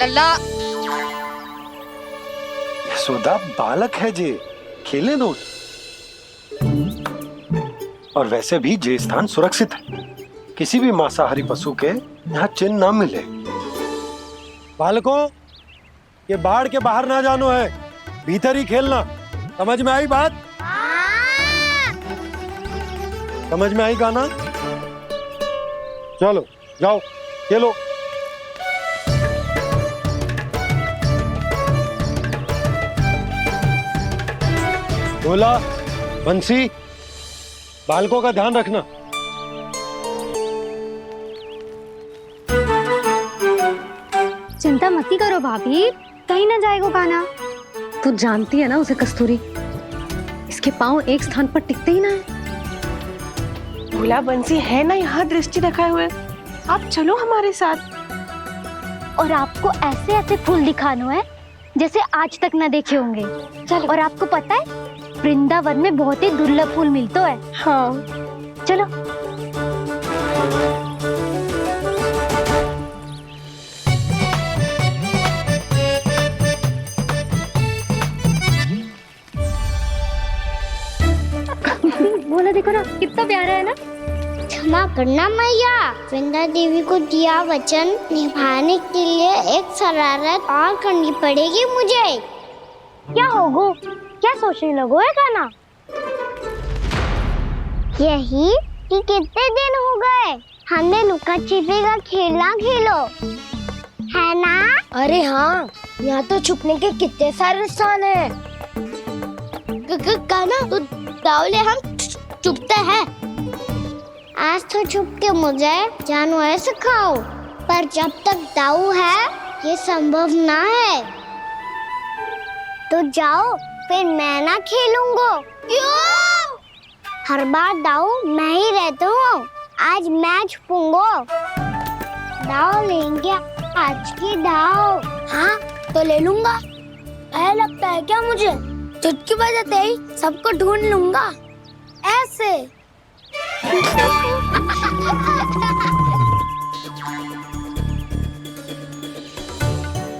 लल्ला। यशोदा बालक है जे, खेलने दो। और वैसे भी जे स्थान सुरक्षित है, किसी भी मांसाहारी पशु के यहाँ चिन्ह ना मिले। बालकों, ये बाढ़ के बाहर ना जानो है, भीतर ही खेलना। समझ में आई बात? समझ में आई गाना? चलो जाओ खेलो। भोला, बंसी, बालकों का ध्यान रखना। चिंता मती करो भाभी, कहीं ना जाएगा गाना। तू जानती है ना उसे कस्तूरी, इसके पांव एक स्थान पर टिकते ही ना है। भोला बंसी है ना यहाँ दृष्टि रखाए हुए, आप चलो हमारे साथ। और आपको ऐसे ऐसे फूल दिखानो है जैसे आज तक ना देखे होंगे। चलो। और आपको पता है वृंदावन में बहुत ही दुर्लभ फूल मिलते हैं। हाँ चलो। बोला देखो ना, कितना प्यारा है ना। क्षमा करना मैया, वृंदा देवी को दिया वचन निभाने के लिए एक शरारत और करनी पड़ेगी मुझे। क्या होगो? क्या सोचने लगो है गाना? यही कि कितने दिन हो गए हमने लुका छिपी का खेलना खेलो, है ना? अरे हाँ, यहाँ तो छुपने के कितने सारे स्थान है। गाना तो दावले हम छुपते हैं। आज तो छुप के मुझे जानवर सिखाओ, पर जब तक दाऊ है ये संभव ना है। तो जाओ, फिर मैं ना खेलूंगा। क्यों? हर बार दाऊ मैं ही रहता हूँ, आज मैं छुपूंगा। दाऊ लेंगे आज की दाऊ। हाँ तो ले लूंगा। ऐसा लगता है क्या मुझे? चुटकी बजाते ही सबको ढूंढ लूंगा ऐसे।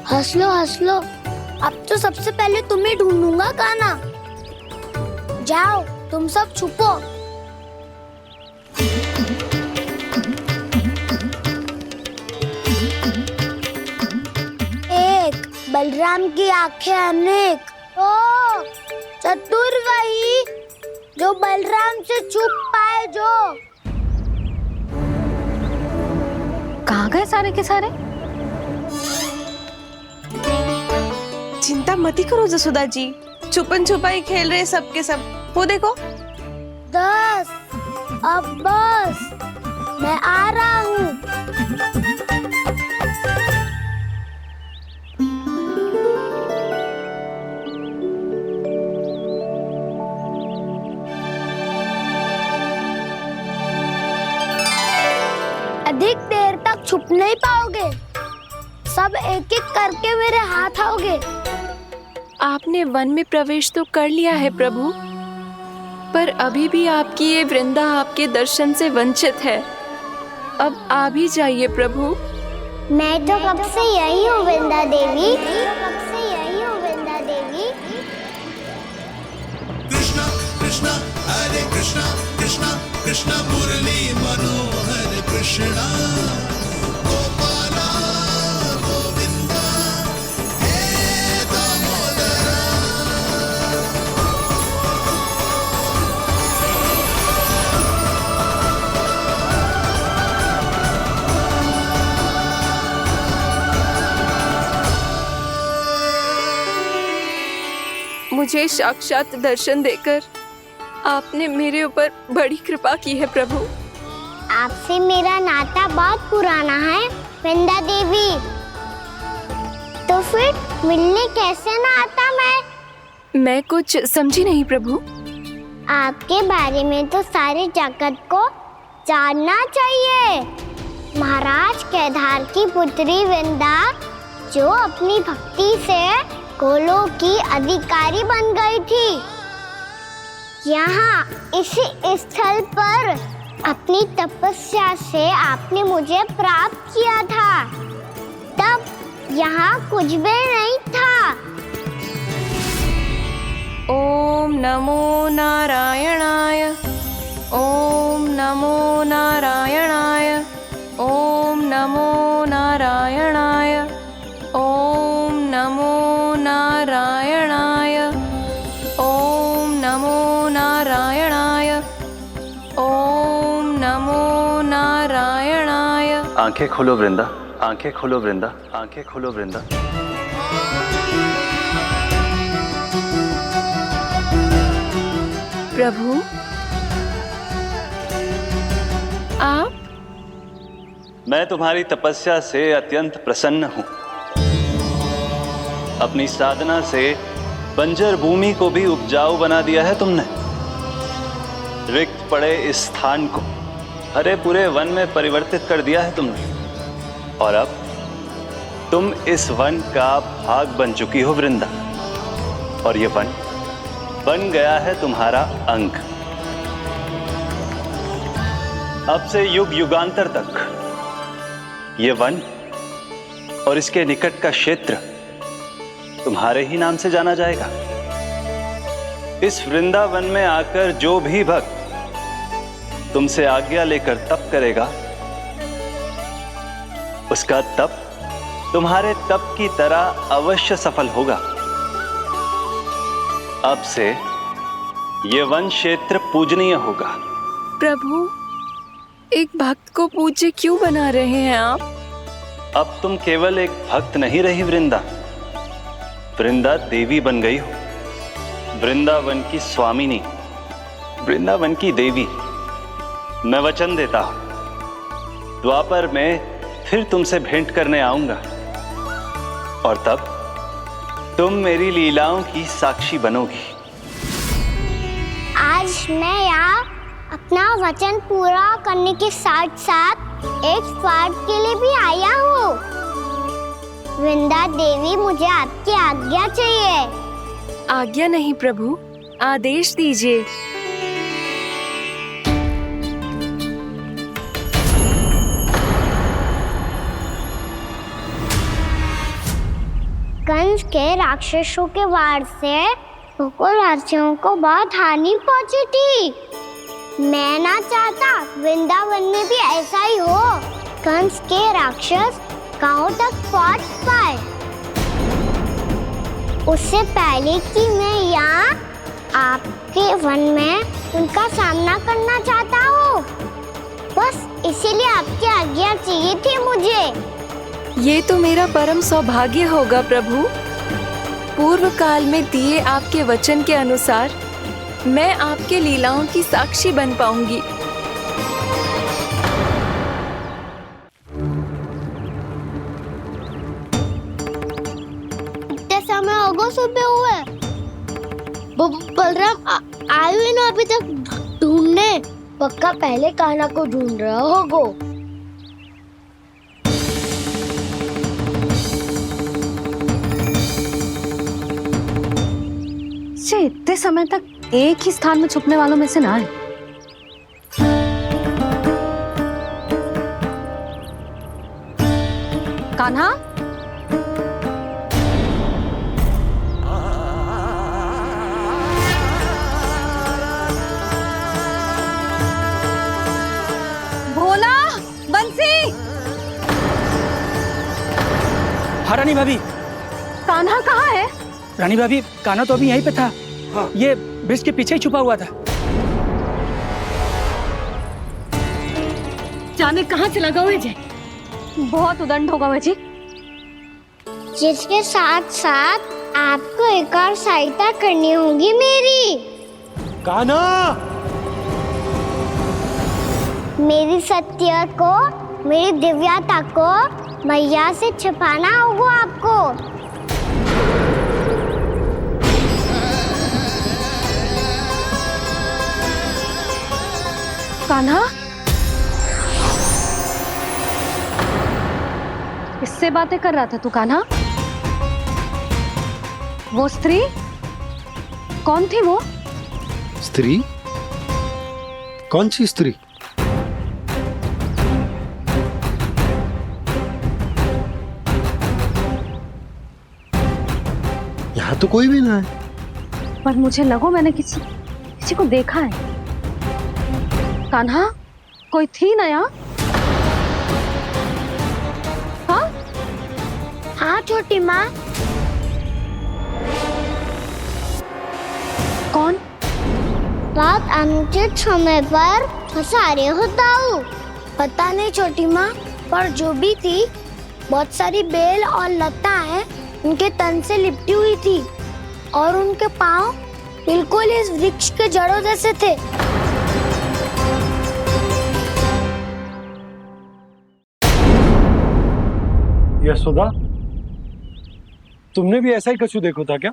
हंस लो, अब तो सबसे पहले तुम्हें ढूंढूंगा गाना। जाओ तुम सब छुपो। एक बलराम की आंखें अनेक। ओ चतुर वही जो बलराम से छुप पाए। जो कहाँ गए सारे के सारे? चिंता मती करो जसोदा जी, छुपन छुपाई खेल रहे सब के सब। वो देखो 10, अब बस, मैं आ रहा हूँ। अधिक देर तक छुप नहीं पाओगे, सब एक एक करके मेरे हाथ आओगे। आपने वन में प्रवेश तो कर लिया है प्रभु, पर अभी भी आपकी ये वृंदा आपके दर्शन से वंचित है। अब आप ही जाइए प्रभु। मैं तो कब से यही हूँ वृंदा देवी। कृष्णा कृष्णा हरे कृष्णा कृष्णा कृष्णा मुरली मनोहर कृष्णा गोपाला गोविंदा हे दामोदरा। मुझे साक्षात दर्शन देकर आपने मेरे ऊपर बड़ी कृपा की है प्रभु। आपसे मेरा नाता बहुत पुराना है वृंदा देवी, तो फिर मिलने कैसे ना आता मैं कुछ समझी नहीं प्रभु। आपके बारे में तो सारे जगत को जानना चाहिए। महाराज केदार की पुत्री वृंदा जो अपनी भक्ति से गोलों की अधिकारी बन गई थी, यहाँ इसी स्थल पर अपनी तपस्या से आपने मुझे प्राप्त किया था। तब यहाँ कुछ भी नहीं था। ओम नमो नारायणाय। ओम नमो नारायणाय। ओम नमो नारायणाय। ओम नमो नारायणाय। ओम नमो नारायणाय। ओम नमो नारायणाय। आंखें खोलो वृंदा, आंखें खोलो वृंदा, आंखें खोलो वृंदा। प्रभु, आप? मैं तुम्हारी तपस्या से अत्यंत प्रसन्न हूं। अपनी साधना से बंजर भूमि को भी उपजाऊ बना दिया है तुमने। रिक्त पड़े इस स्थान को हरे पूरे वन में परिवर्तित कर दिया है तुमने। और अब तुम इस वन का भाग बन चुकी हो वृंदा। और ये वन बन गया है तुम्हारा अंग। अब से युग युगांतर तक ये वन और इसके निकट का क्षेत्र तुम्हारे ही नाम से जाना जाएगा। इस वृंदावन में आकर जो भी भक्त तुमसे आज्ञा लेकर तप करेगा, उसका तप तुम्हारे तप की तरह अवश्य सफल होगा। अब से ये वन क्षेत्र पूजनीय होगा। प्रभु, एक भक्त को पूज्य क्यों बना रहे हैं आप? अब तुम केवल एक भक्त नहीं रही वृंदा, वृंदा देवी बन गई हो। वृंदावन की स्वामिनी, वृंदावन की देवी। मैं वचन देता हूं, द्वापर में फिर तुमसे भेंट करने आऊंगा और तब तुम मेरी लीलाओं की साक्षी बनोगी। आज मैं यहाँ अपना वचन पूरा करने के साथ साथ एक स्वार्थ के लिए भी आया हूँ। वृंदा देवी, मुझे आपकी आज्ञा चाहिए। आज्ञा नहीं प्रभु, आदेश दीजिए। कंस के राक्षसों के वार से गोकुलवासियों को बहुत हानि पहुंची थी। मैं ना चाहता वृंदावन में भी ऐसा ही हो। कंस के राक्षस गांव तक पहुंच पाए, उससे पहले कि मैं यहाँ आपके वन में उनका सामना करना चाहता हूँ। बस इसीलिए आपकी आज्ञा चाहिए थी मुझे। ये तो मेरा परम सौभाग्य होगा प्रभु। पूर्व काल में दिए आपके वचन के अनुसार मैं आपके लीलाओं की साक्षी बन पाऊंगी। इतने समय होगा सुबह हुए। बलराम आए हुए ना अभी तक ढूंढने। पक्का पहले कान्हा को ढूंढ रहा होगा। इतने समय तक एक ही स्थान में छुपने वालों में से ना है। कान्हा, भोला, बंसी। हाँ रानी भाभी। कान्हा कहाँ है? रानी भाभी, कान्हा तो अभी यहीं पे था। हाँ। ये ब्रिज के पीछे ही छुपा हुआ था। जाने कहाँ से लगा हुआ है। बहुत उदंड होगा जी। जिसके साथ साथ आपको एक और सहायता करनी होगी मेरी। कान्हा, मेरी सत्य को, मेरी दिव्यता को मैया से छिपाना होगा आपको। कान्हा, इससे बातें कर रहा था तू कान्हा? वो स्त्री कौन थी? वो स्त्री? कौन सी स्त्री? यहाँ तो कोई भी ना है। पर मुझे लगो मैंने किसी को देखा है। कान्हा, कोई थी ना यहाँ? हाँ हाँ छोटी माँ। कौन? बहुत अनुचित समय पर फंसा रहे हो दाऊ। पता नहीं छोटी माँ, पर जो भी थी बहुत सारी बेल और लता है उनके तन से लिपटी हुई थी और उनके पाँव बिल्कुल इस वृक्ष के जड़ों जैसे थे। यशोदा, तुमने भी ऐसा ही कछु देखो था क्या?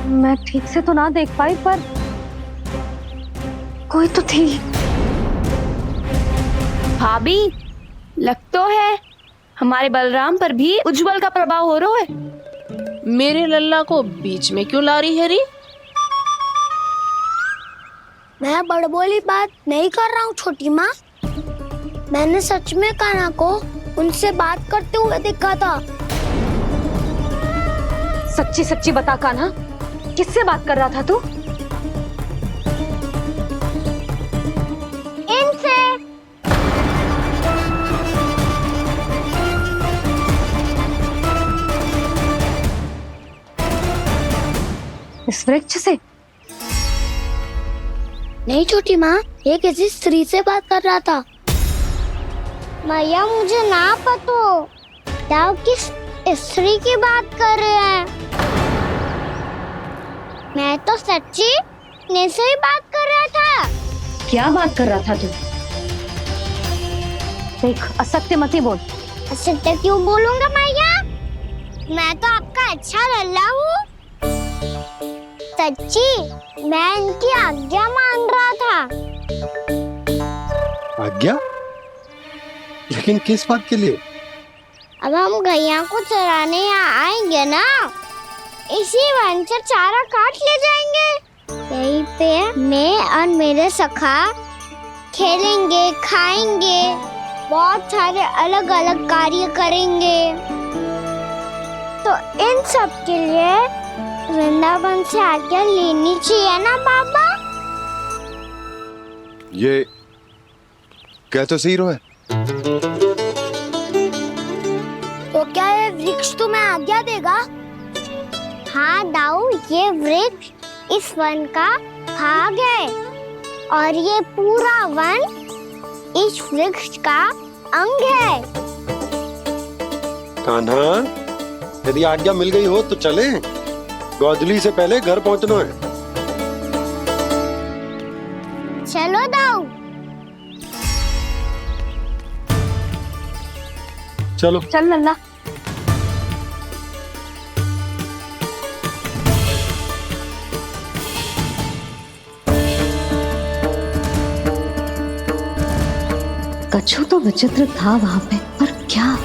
मैं ठीक से तो ना देख पाई, पर कोई तो थी। भाभी, लग तो है हमारे बलराम पर भी उज्जवल का प्रभाव हो रहा है। मेरे लल्ला को बीच में क्यों ला रही है री? मैं बड़बोली बात नहीं कर रहा हूँ छोटी माँ। मैंने सच में कान्हा को उनसे बात करते हुए देखा था। सच्ची सच्ची बता कान्हा, किससे बात कर रहा था तू? इनसे। इस वृक्ष से? नहीं छोटी माँ, ये किसी स्त्री से बात कर रहा था। मैया मुझे ना पतो दाऊ किस स्त्री की बात कर रहे हैं। मैं तो सच्ची ने से ही बात कर रहा था। क्या बात कर रहा था तू? देख, असत्य मत बोल। असत्य क्यों बोलूंगा मैया? मैं तो आपका अच्छा लल्ला हूँ। सच्ची मैं इनकी आज्ञा मान रहा था। आज्ञा? लेकिन किस बात के लिए? अब हम गैया को चराने यहाँ आएंगे ना, इसी वन से चारा काट ले जाएंगे। यहीं पे मैं और मेरे सखा खेलेंगे, खाएंगे, बहुत सारे अलग अलग कार्य करेंगे। तो इन सब के लिए वृंदावन से आज्ञा लेनी चाहिए ना बाबा? ये कह तो सही रहा है। तो क्या ये वृक्ष तुम्हें आज्ञा देगा? हाँ दाऊ, ये वृक्ष इस वन का भाग है और ये पूरा वन इस वृक्ष का अंग है। कान्हा, यदि आज्ञा मिल गई हो तो चले। गोधूली से पहले घर पहुंचना है। चलो दाऊ। चलो चल लल्ला। कछु तो विचित्र था वहां पे, पर क्या?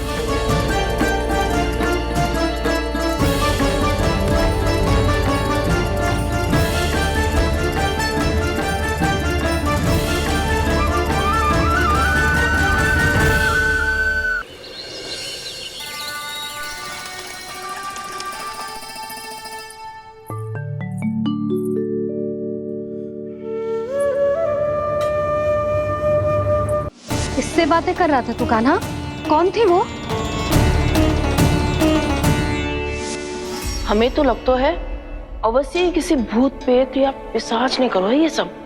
किससे बातें कर रहा था तू कान्हा? कौन थी वो? हमें तो लगता है अवश्य ही किसी भूत प्रेत या पिशाच ने करो है ये सब।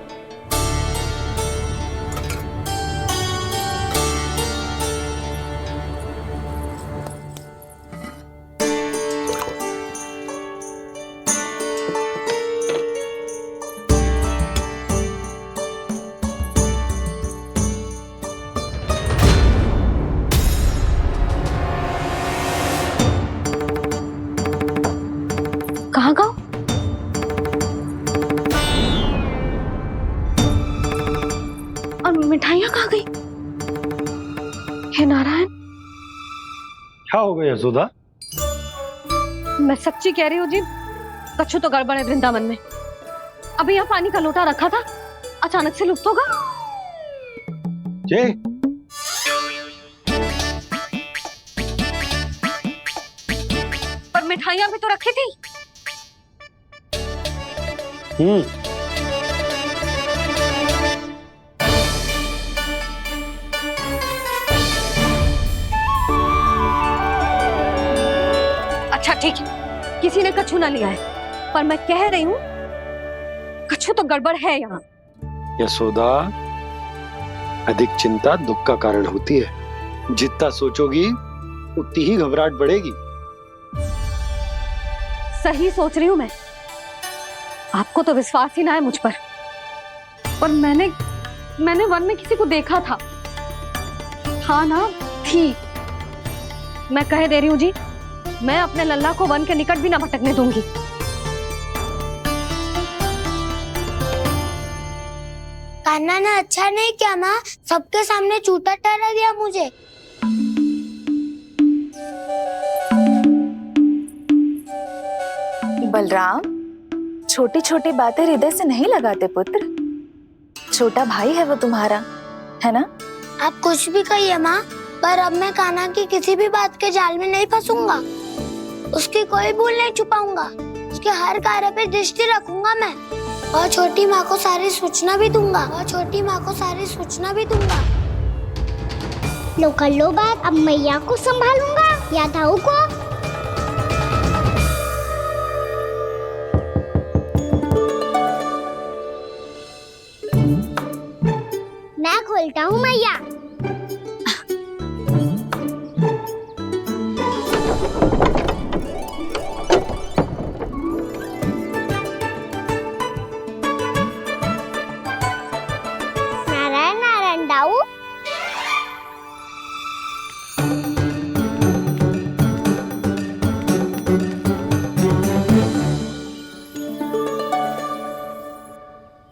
कहाँ गाँव? और मिठाइयाँ कहाँ गई? हे नारायण! क्या हो गया यशोदा? मैं सच्ची कह रही हूँ जी, कछु तो गड़बड़ है वृंदावन में। अभी यहाँ पानी का लोटा रखा था, अचानक से लुप्त होगा। जय, पर मिठाइयाँ भी तो रखी थी। अच्छा ठीक है, किसी ने कछु ना लिया है, पर मैं कह रही हूँ कछु तो गड़बड़ है यहाँ। यशोदा, अधिक चिंता दुख का कारण होती है। जितना सोचोगी उतनी ही घबराहट बढ़ेगी। सही सोच रही हूँ मैं। आपको तो विश्वास ही ना है मुझ पर। और मैंने वन में किसी को देखा था। हाँ ना, थी। मैं कह दे रही हूँ जी, मैं अपने लल्ला को वन के निकट भी ना भटकने दूंगी। कान्हा ने अच्छा नहीं किया माँ, सबके सामने झूठा ठहरा दिया मुझे। बलराम, छोटी छोटी बातें हृदय से नहीं लगाते पुत्र। छोटा भाई है वो तुम्हारा, है ना? आप कुछ भी कहिए माँ, पर अब मैं कान्हा की किसी भी बात के जाल में नहीं फंसूंगा। उसकी कोई भूल नहीं छुपाऊंगा। उसके हर कार्य पे दृष्टि रखूंगा मैं, और छोटी माँ को सारी सूचना भी दूंगा। लो कर लो बात। अब मैया को संभालूंगा या दाऊ को? मैं खोलता हूँ मैया। नारायण नारायण दाऊ।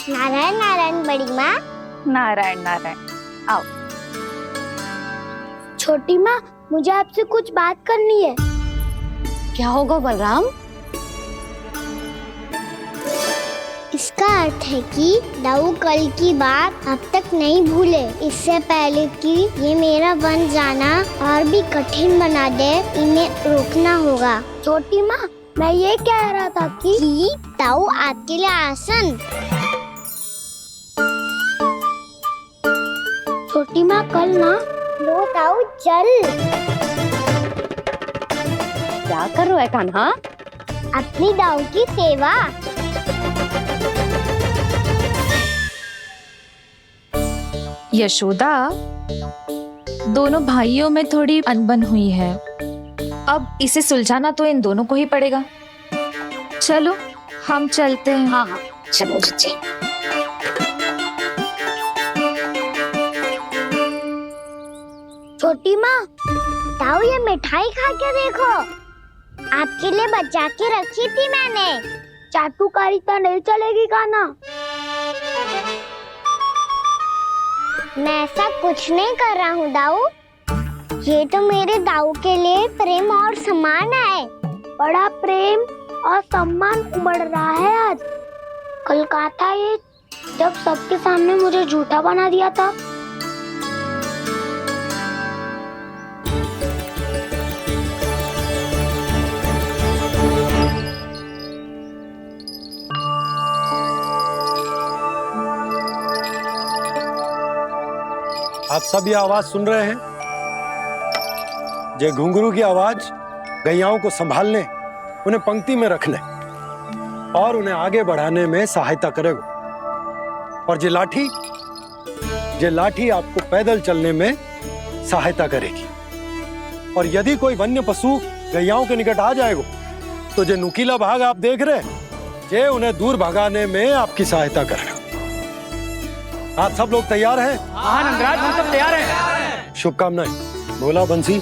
नारायण नारायण बड़ी माँ। नारायण नारायण, आओ। छोटी माँ, मुझे आपसे कुछ बात करनी है। क्या होगा बलराम? इसका अर्थ है कि दाऊ कल की बात अब तक नहीं भूले। इससे पहले कि ये मेरा वन जाना और भी कठिन बना दे, इन्हें रोकना होगा। छोटी माँ, मैं ये कह रहा था कि दाऊ आपके लिए आसन। छोटी माँ, कल ना लो दाऊ चल। क्या कर रहा है कान्हा? अपनी दाऊ की सेवा। यशोदा, दोनों भाइयों में थोड़ी अनबन हुई है। अब इसे सुलझाना तो इन दोनों को ही पड़ेगा। चलो हम चलते हैं। हाँ हाँ, चलो जी। छोटी माँ, दाऊ ये मिठाई खा के देखो। आपके लिए बचा के रखी थी मैंने। चाटुकारिता नहीं चलेगी कान्हा। मैं ऐसा कुछ नहीं कर रहा हूँ दाऊ। ये तो मेरे दाऊ के लिए प्रेम और सम्मान है। बड़ा प्रेम और सम्मान उमड़ रहा है आज। कल कहा था ये, जब सबके सामने मुझे झूठा बना दिया था। आप सब ये आवाज सुन रहे हैं? ये घुंघरू की आवाज गैयाओं को संभालने, उन्हें पंक्ति में रखने और उन्हें आगे बढ़ाने में सहायता करेगा। और ये लाठी आपको पैदल चलने में सहायता करेगी। और यदि कोई वन्य पशु गैयाओं के निकट आ जाएगा तो जो नुकीला भाग आप देख रहे हैं, ये उन्हें दूर भगाने में आपकी सहायता करेगा। आप सब लोग तैयार हैं? हाँ नंदराज, हम सब तैयार हैं। शुभकामनाएं। बोला बंसी।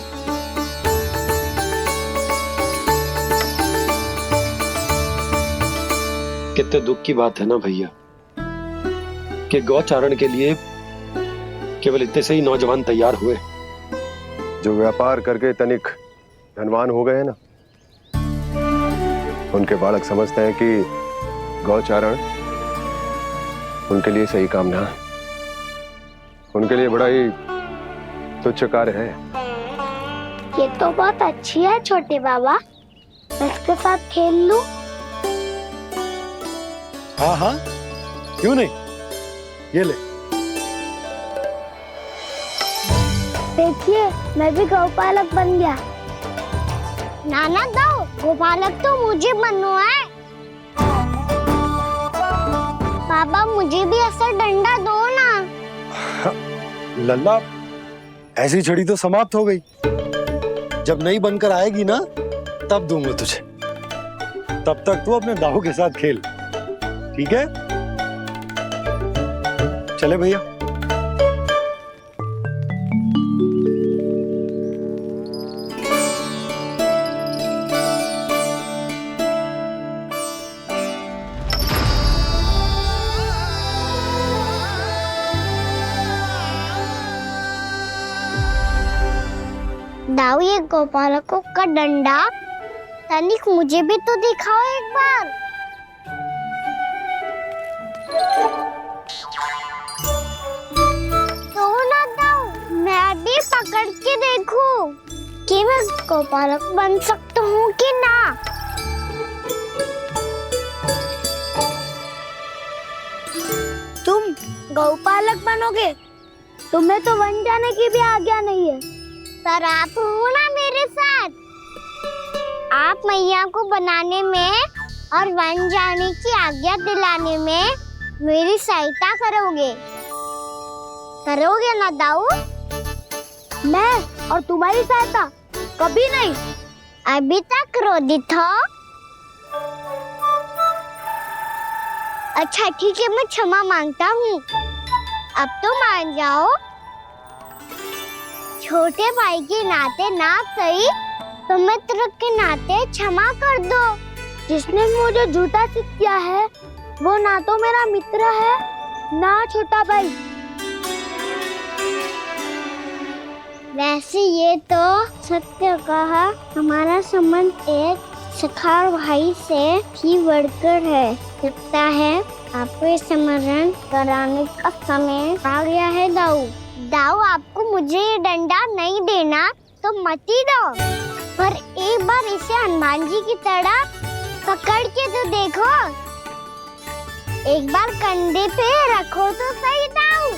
कितने दुख की बात है ना भैया कि गौचारण के लिए केवल इतने से ही नौजवान तैयार हुए। जो व्यापार करके तनिक धनवान हो गए ना, उनके बालक समझते हैं कि गौचारण उनके लिए सही काम ना है। उनके लिए बड़ा ही तुच्छ कार्य है। ये तो बहुत अच्छी है छोटे बाबा। मैं इसके साथ खेल लूं? हाँ हाँ, क्यों नहीं, ये ले। देखिए, मैं भी गौपालक बन गया। नाना दाऊ, गौपालक तो मुझे बनना है। पापा मुझे भी ऐसा डंडा दो ना। लल्ला, ऐसी छड़ी तो समाप्त हो गई। जब नई बनकर आएगी ना, तब दूंगा तुझे। तब तक तू अपने दाऊ के साथ खेल, ठीक है? चले भैया। दाऊ, ये गोपालकों का डंडा तनिक मुझे भी तो दिखाओ एक बार। तो ना दाऊ, मैं भी पकड़ के देखूं कि मैं गोपालक बन सकता हूँ कि ना। तुम गौपालक बनोगे? तुम्हें तो वन जाने की भी आज्ञा नहीं है। पर आप हो ना मेरे साथ। आप मैया को बनाने में और वन जाने की आज्ञा दिलाने में मेरी सहायता करोगे ना दाऊ? मैं और तुम्हारी सहायता कभी नहीं। अभी तक क्रोधित हो? अच्छा ठीक है, मैं क्षमा मांगता हूँ। अब तो मान जाओ। छोटे भाई के नाते ना सही तो मित्र के नाते क्षमा कर दो। जिसने मुझे झूठा सिद्ध किया है वो ना तो मेरा मित्र है ना छोटा भाई। वैसे ये तो सत्य कहा, हमारा संबंध एक सखा भाई से भी बढ़कर है। लगता है आपको स्मरण कराने का समय आ गया है दाऊ। दाऊ, आपको मुझे ये डंडा नहीं देना तो मत ही दो, पर एक बार इसे हनुमान जी की तरह पकड़ के तो देखो। एक बार कंधे पे रखो तो सही दाऊ,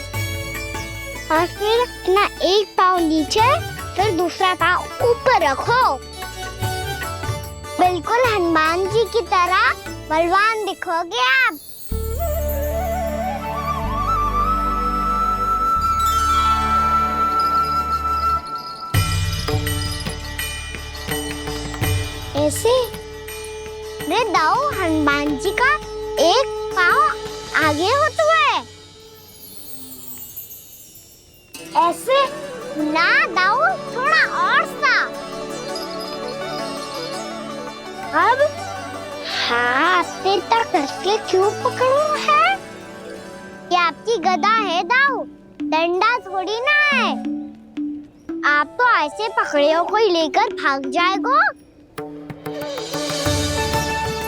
और फिर अपना एक पाँव नीचे फिर दूसरा पाँव ऊपर रखो। बिल्कुल हनुमान जी की तरह बलवान दिखोगे आप। ऐसे रे दाऊ, हनुमान जी का एक पाँव आगे होता है। ऐसे ना दाऊ, थोड़ा और सा। अब हाथ से तक करके क्यों पकड़ू है? ये आपकी गदा है दाऊ, डंडा थोड़ी ना है। आप तो ऐसे पकड़ियों को लेकर भाग जाएगो।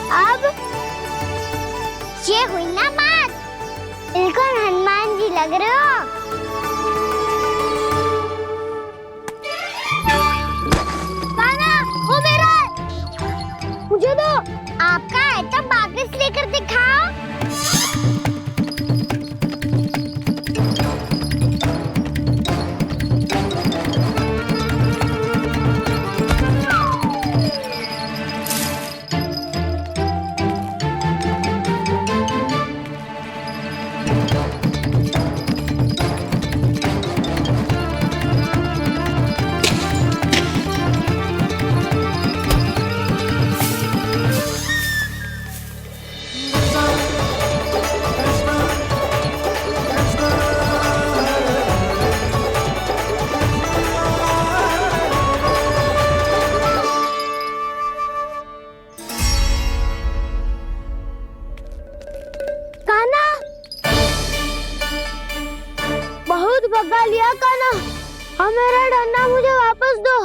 अब ये हुई ना बात, बिल्कुल हनुमान जी लग रहे हो। कान्हा, वो मेरा है। मुझे दो। आपका है तो वापस लेकर दिखाओ। भगा लिया कान्हा, अब मेरा डंडा मुझे वापस दो,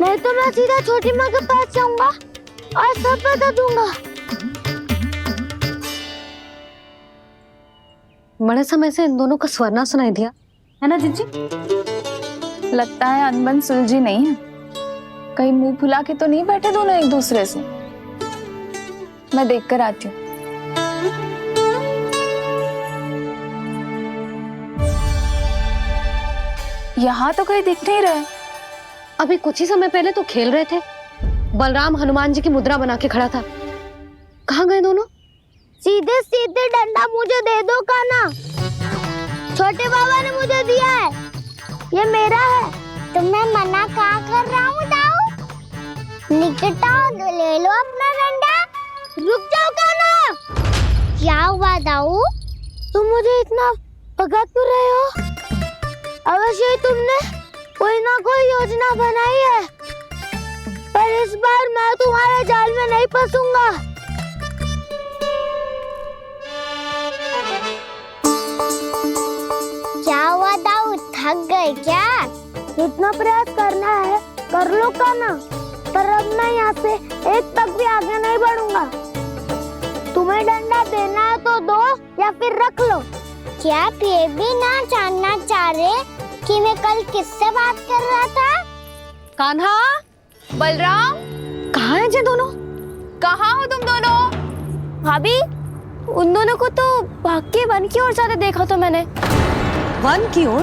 नहीं तो मैं सीधा छोटी माँ के पास जाऊंगा और सब बता दूंगा। बड़े समय से इन दोनों का स्वरना सुनाई दिया है ना जीजी? लगता है अनबन सुलझी नहीं है। कहीं मुंह फुला के तो नहीं बैठे दोनों एक दूसरे से? मैं देख कर आती हूँ। यहाँ तो कहीं दिख नहीं रहे। अभी कुछ ही समय पहले तो खेल रहे थे। बलराम हनुमान जी की मुद्रा बना के खड़ा था। कहाँ गए दोनों? सीधे सीधे डंडा मुझे दे दो कान्हा। छोटे बाबा ने मुझे दिया है, ये मेरा है। तो मैं मना कहाँ कर रहा हूँ दाऊ? निकट आओ, ले लो अपना डंडा। रुक जाओ कान्हा। क्या हुआ दाऊ? तुम मुझे इतना भगा क्यों रहे हो? अवश्य ही तुमने कोई ना कोई योजना बनाई है, पर इस बार मैं तुम्हारे जाल में नहीं फंसूंगा। क्या हुआ दाऊ, थक गए क्या? जितना प्रयास करना है कर लो कान्हा, पर अब मैं यहाँ से एक तक भी आगे नहीं बढ़ूंगा। तुम्हें डंडा देना है तो दो या फिर रख लो। क्या आप ये भी ना जानना चाह रहे कि मैं कल किससे बात कर रहा था? कान्हा, बलराम, कहाँ हैं ये दोनों? कहाँ हो तुम दोनों? भाभी, उन दोनों को तो भाग के वन की ओर जाते देखा तो मैंने। वन की ओर?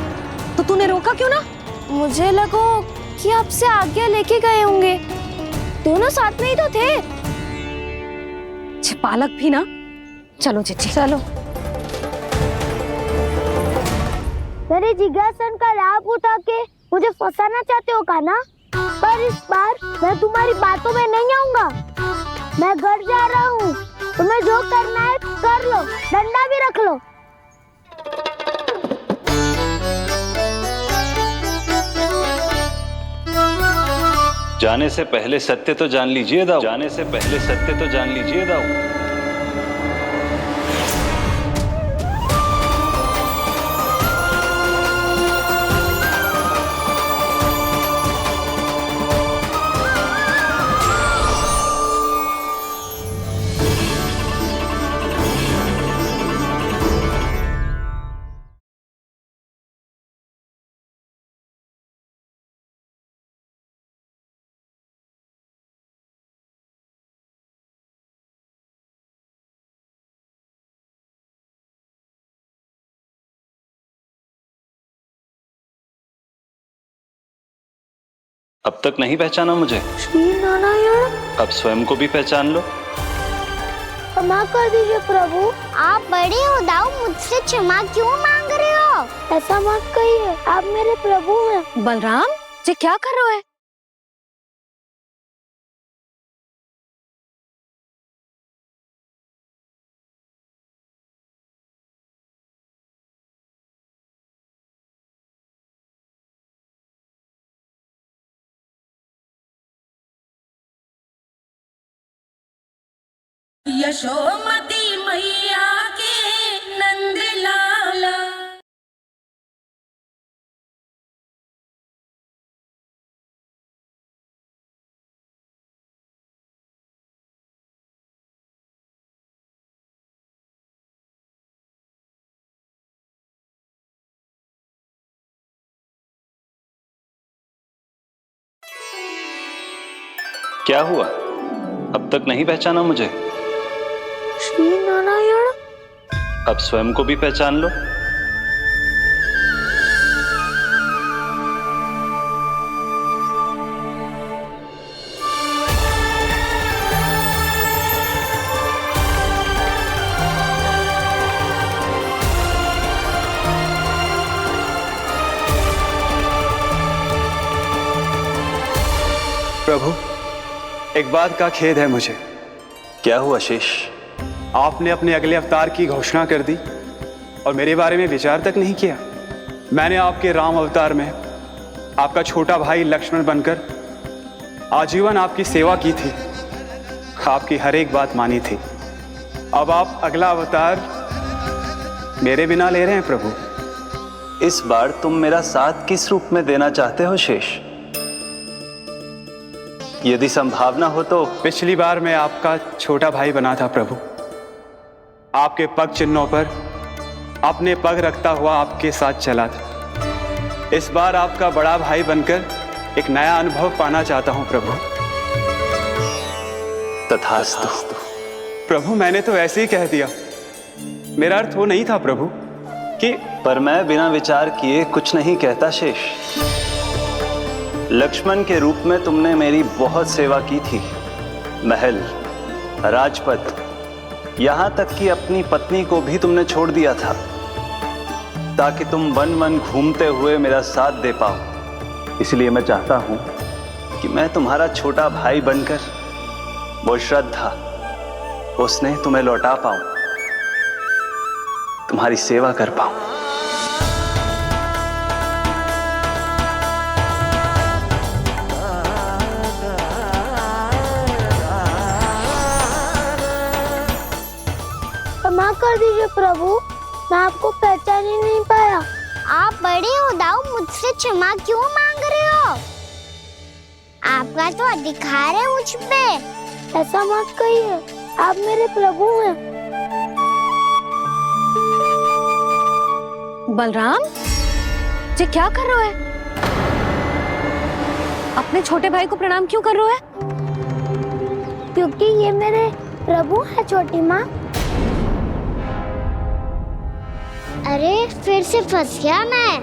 तो तूने रोका क्यों ना? मुझे लगा कि आपसे आगे लेके गए होंगे। दोनों साथ में ही तो थे। पालक भी ना। चलो चिच्ची, चलो। मेरे जिज्ञासन का लाभ उठा के मुझे फंसाना चाहते हो कान्हा, पर इस बार मैं तुम्हारी बातों में नहीं आऊंगा। मैं घर जा रहा हूँ, तुम्हें जो करना है कर लो, डंडा भी रख लो। जाने से पहले सत्य तो जान लीजिए दाऊ। जाने से पहले सत्य तो जान लीजिए दाऊ। अब तक नहीं पहचाना मुझे? श्री नारायण। अब स्वयं को भी पहचान लो। क्षमा कर दीजिए प्रभु। आप बड़े हो दाऊ, मुझसे क्षमा क्यों मांग रहे हो? ऐसा मत कहिए, आप मेरे प्रभु हैं। बलराम, ये क्या कर रहे हो? यशोमती मैया के नंद लाला। क्या हुआ? अब तक नहीं पहचाना मुझे? श्री नारायण। अब स्वयं को भी पहचान लो। प्रभु, एक बात का खेद है मुझे। क्या हुआ शेष? आपने अपने अगले अवतार की घोषणा कर दी और मेरे बारे में विचार तक नहीं किया। मैंने आपके राम अवतार में आपका छोटा भाई लक्ष्मण बनकर आजीवन आपकी सेवा की थी, आपकी हर एक बात मानी थी। अब आप अगला अवतार मेरे बिना ले रहे हैं प्रभु। इस बार तुम मेरा साथ किस रूप में देना चाहते हो शेष? यदि संभावना हो तो। पिछली बार मैं आपका छोटा भाई बना था प्रभु, आपके पग चिन्हों पर अपने पग रखता हुआ आपके साथ चला था। इस बार आपका बड़ा भाई बनकर एक नया अनुभव पाना चाहता हूं प्रभु। तथास्तु। प्रभु मैंने तो ऐसे ही कह दिया, मेरा अर्थ वो नहीं था प्रभु कि। पर मैं बिना विचार किए कुछ नहीं कहता शेष। लक्ष्मण के रूप में तुमने मेरी बहुत सेवा की थी। महल, राजपथ, यहां तक कि अपनी पत्नी को भी तुमने छोड़ दिया था ताकि तुम वन वन घूमते हुए मेरा साथ दे पाओ। इसलिए मैं चाहता हूं कि मैं तुम्हारा छोटा भाई बनकर वो श्रद्धा, वो स्नेह तुम्हें लौटा पाऊं, तुम्हारी सेवा कर पाऊं। क्षमा कर दीजिए प्रभु, मैं आपको पहचान ही नहीं पाया। आप बड़े हो दाऊ, मुझसे क्षमा क्यों मांग रहे हो? आपका तो अधिकार है मुझ पे। ऐसा मत कहिए, आप मेरे प्रभु हैं। बलराम जी क्या कर रहे हो? अपने छोटे भाई को प्रणाम क्यों कर रहे हो? क्योंकि ये मेरे प्रभु है छोटी माँ। अरे फिर से फंस गया मैं।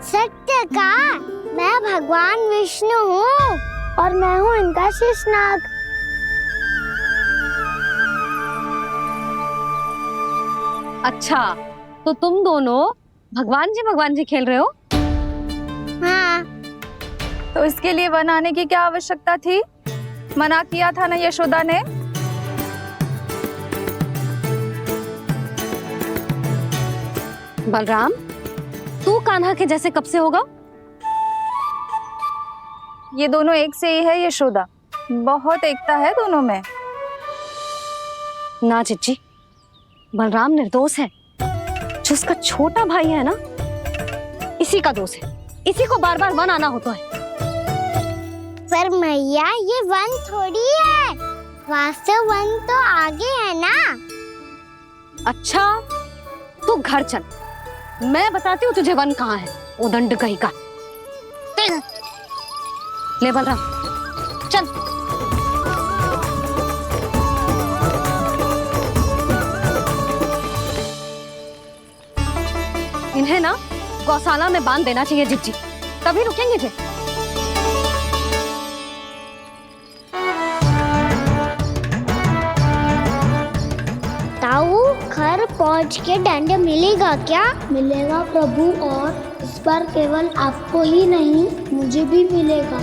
सत्य का, मैं भगवान विष्णु हूँ और मैं हूँ इनका शेषनाग। अच्छा, तो तुम दोनों भगवान जी खेल रहे हो? हाँ। तो इसके लिए वन आने की क्या आवश्यकता थी? मना किया था ना यशोदा ने। बलराम, तू कान्हा के जैसे कब से होगा? ये दोनों एक से ही है यशोदा, बहुत एकता है दोनों में। ना चिच्ची, बलराम निर्दोष है। जो उसका छोटा भाई है ना, इसी का दोष है। इसी को बार बार वन आना होता है। पर मैया ये वन थोड़ी है, वास्तव वन तो आगे है ना। अच्छा, तू घर चल, मैं बताती हूँ तुझे वन कहाँ है। उदंड कहीं का। ले बलराम चल। इन्हें ना गौशाला में बांध देना चाहिए जिज्जी, तभी रुकेंगे जे। ताऊ, घर पहुँच के दंड मिलेगा क्या? मिलेगा प्रभु, और इस बार केवल आपको ही नहीं मुझे भी मिलेगा।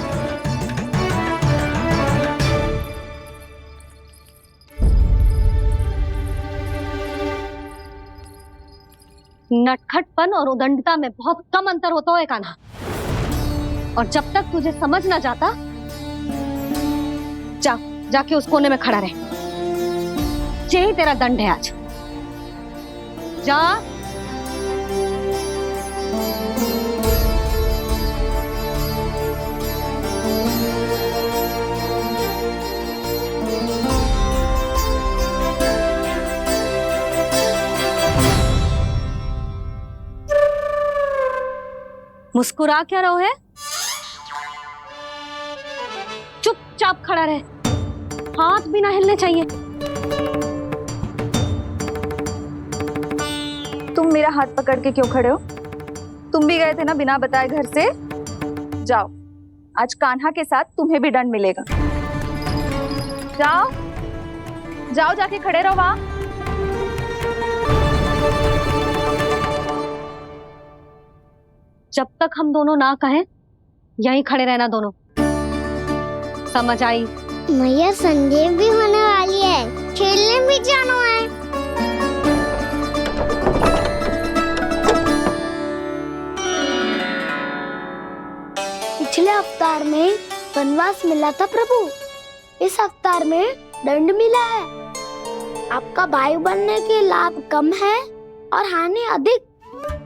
नटखटपन और उदंडता में बहुत कम अंतर होता है कान्हा, और जब तक तुझे समझ ना जाता, जाके उस कोने में खड़ा रहे। यही तेरा दंड है आज। जा। मुस्कुरा क्या रहो है? चुपचाप खड़ा रहे, हाथ भी ना हिलने चाहिए। तुम मेरा हाथ पकड़ के क्यों खड़े हो? तुम भी गए थे ना बिना बताए घर से। जाओ, आज कान्हा के साथ तुम्हें भी दंड मिलेगा। जाओ जाओ, जाके खड़े रहो वहां। जब तक हम दोनों ना कहें, यहीं खड़े रहना दोनों। समझ आई? मैया संध्या भी होने वाली है, खेलने भी जाना है। पिछले अवतार में वनवास मिला था प्रभु, इस अवतार में दंड मिला है। आपका भाई बनने के लाभ कम है और हानि अधिक।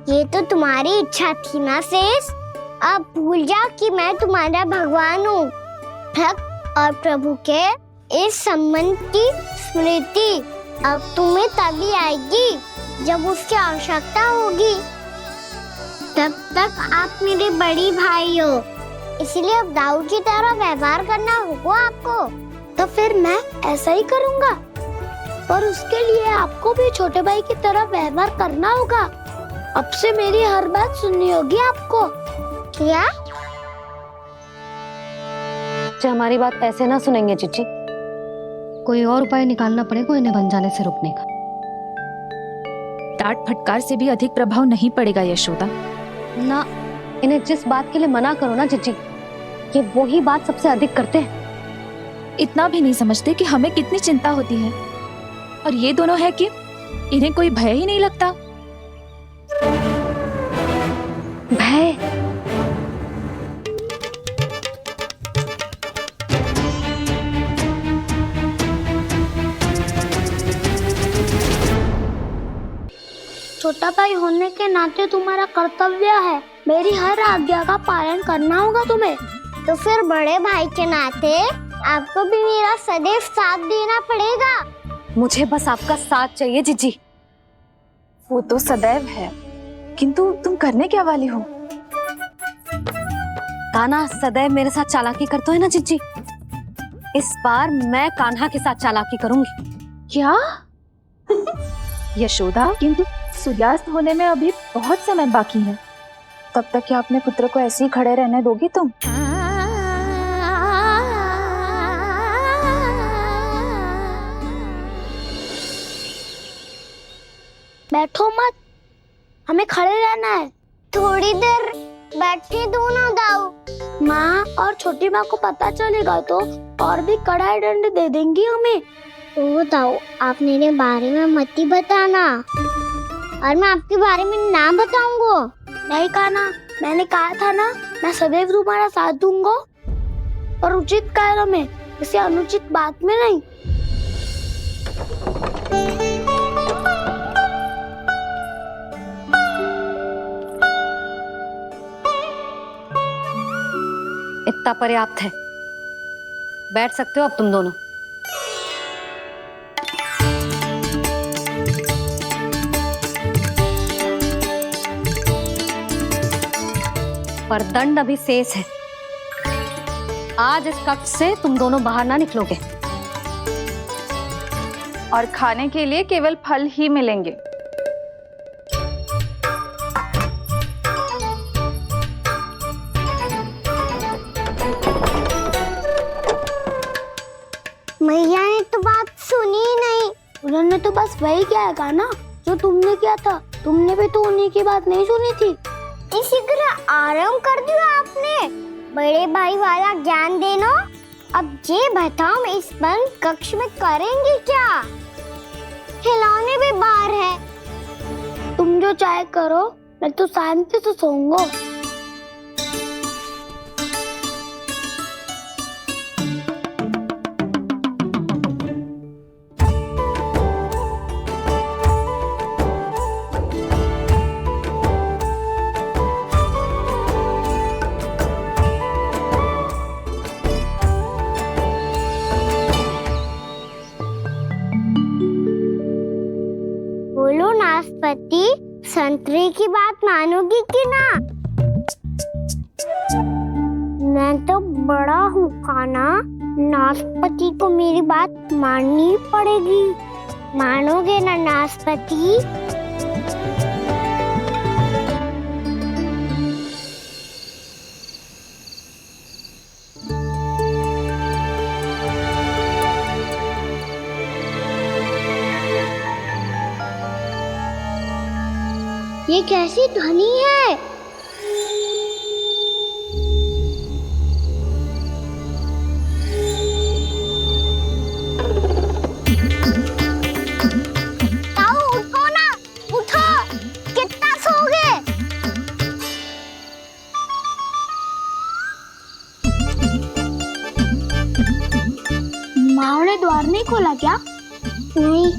ये तो तुम्हारी इच्छा थी ना शेष। अब भूल जाओ कि मैं तुम्हारा भगवान हूँ। भक्त और प्रभु के इस संबंध की स्मृति अब तुम्हें तभी आएगी जब उसकी आवश्यकता होगी। तब तक आप मेरे बड़ी भाई हो, इसलिए अब दाऊ की तरह व्यवहार करना होगा आपको। तो फिर मैं ऐसा ही करूँगा, पर उसके लिए आपको भी छोटे भाई की तरह व्यवहार करना होगा। अब से मेरी हर बात सुननी होगी आपको। क्या? जो हमारी बात ऐसे ना सुनेंगे चिची, कोई और उपाय निकालना पड़ेगा इन्हें बन जाने से रुकने का। डांट फटकार से भी अधिक प्रभाव नहीं पड़ेगा यशोदा। ना, इन्हें जिस बात के लिए मना करो ना चिची, ये वही बात सबसे अधिक करते हैं। इतना भी नहीं समझते कि हमें कितनी चिंता होती है, और ये दोनों है कि इन्हें कोई भय ही नहीं लगता। भय? छोटा भाई होने के नाते तुम्हारा कर्तव्य है, मेरी हर आज्ञा का पालन करना होगा तुम्हें। तो फिर बड़े भाई के नाते आपको भी मेरा सदैव साथ देना पड़ेगा। मुझे बस आपका साथ चाहिए जीजी। वो तो सदैव है, किंतु तुम करने क्या वाली हो? कान्हा सदैव मेरे साथ चालाकी करता है ना जीजी, इस बार मैं कान्हा के साथ चालाकी करूंगी। क्या? यशोदा, किंतु सूर्यास्त होने में अभी बहुत समय बाकी है, तब तक क्या अपने पुत्र को ऐसे ही खड़े रहने दोगी तुम? बैठो मत, हमें खड़े रहना है। थोड़ी देर बैठे दोनों दाऊ। माँ और छोटी माँ को पता चलेगा तो और भी कड़ा दंड दे देंगी हमें। ओ दाऊ, आप मेरे बारे में मत ही बताना, और मैं आपके बारे में ना बताऊंगा। नहीं कान्हा, मैंने कहा था ना, मैं सदैव तुम्हारा साथ दूंगा, और उचित कार्य में, किसी अनुचित बात में नहीं। इतना पर्याप्त है, बैठ सकते हो अब तुम दोनों। पर दंड अभी शेष है। आज इस कक्ष से तुम दोनों बाहर ना निकलोगे, और खाने के लिए केवल फल ही मिलेंगे। मैया ने तो बात सुनी ही नहीं। उन्होंने तो बस वही किया है ना जो तुमने किया था। तुमने भी तो उन्हीं की बात नहीं सुनी थी। इसी तरह आराम कर दिया आपने। बड़े भाई वाला ज्ञान देना। अब ये बताओ, मैं इस बंद कक्ष में करेंगे क्या? खिलौने भी बाहर है। तुम जो चाहे करो, मैं तो शांति से सोऊंगा। बोलो नाशपाती, संतरे की बात मानोगी कि ना? मैं तो बड़ा हूँ कान्हा, नाशपाती को मेरी बात माननी पड़ेगी। मानोगे ना नाशपाती? ये कैसी ध्वनि है? ताऊ उठो ना, उठो, कितना सोओगे? माँ ने द्वार नहीं खोला क्या? नहीं।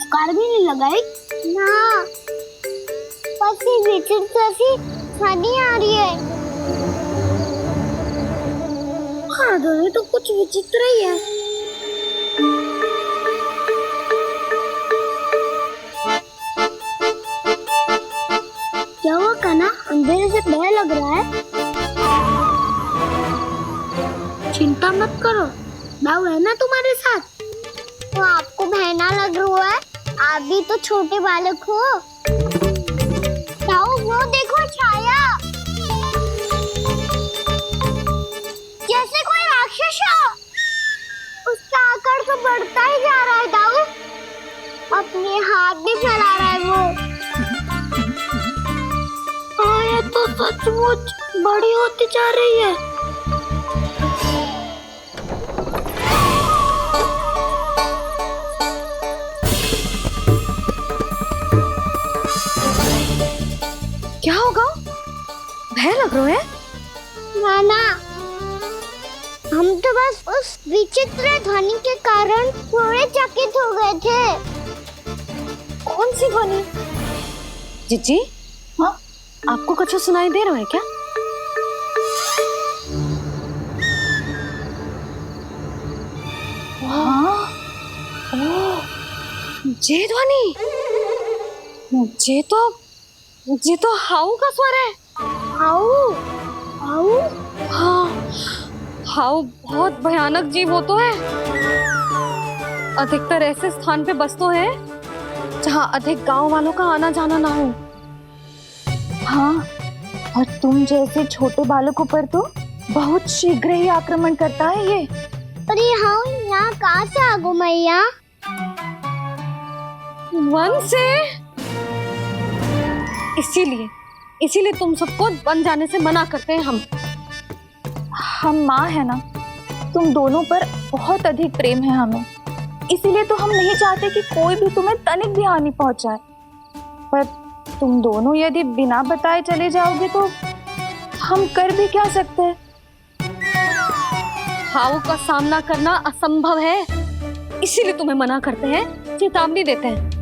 कार भी नहीं लगाई? ना, बस ये विचित्र सी ध्वनि आ रही है। हाँ, ध्वनि तो कुछ विचित्र ही है। अंधेरे से भय लग रहा है। चिंता मत करो, दाऊ है ना तुम्हारे साथ। तो आपको भय ना लग रहा है? आप भी तो छोटे बालक हो। दाऊ वो देखो छाया, जैसे कोई राक्षस हो। उसका आकार तो बढ़ता ही जा रहा है दाऊ, अपने हाथ भी फैला रहा है वो। हाँ, ये तो सचमुच बड़ी होती जा रही है। क्या होगा? भय लग रहा है? नाना, हम तो बस उस विचित्र ध्वनि के कारण थोड़े चकित हो गए थे। कौन सी ध्वनि? जीजी, हाँ, आपको कुछ सुनाई दे रहा है क्या? हाँ, ओह, ये ध्वनि, ये तो हाउ का स्वर है। हाउ? हाउ? हाँ, हाउ बहुत भयानक जीव हो तो है। अधिकतर ऐसे स्थान पे बसते हैं जहाँ अधिक गांव वालों का आना जाना ना हो। हाँ, और तुम जैसे छोटे बालकों पर तो बहुत शीघ्र ही आक्रमण करता है ये। पर ये हाउ यहाँ कहाँ से आ गो मैया? वन से। इसीलिए तुम सबको वन जाने से मना करते हैं हम माँ है ना, तुम दोनों पर बहुत अधिक प्रेम है हमें, इसीलिए तो हम नहीं चाहते कि कोई भी तुम्हें तनिक भी हानि पहुंचाए। पर तुम दोनों यदि बिना बताए चले जाओगे तो हम कर भी क्या सकते हैं? हाउ का सामना करना असंभव है, इसीलिए तुम्हें मना करते हैं, चेतावनी देते हैं।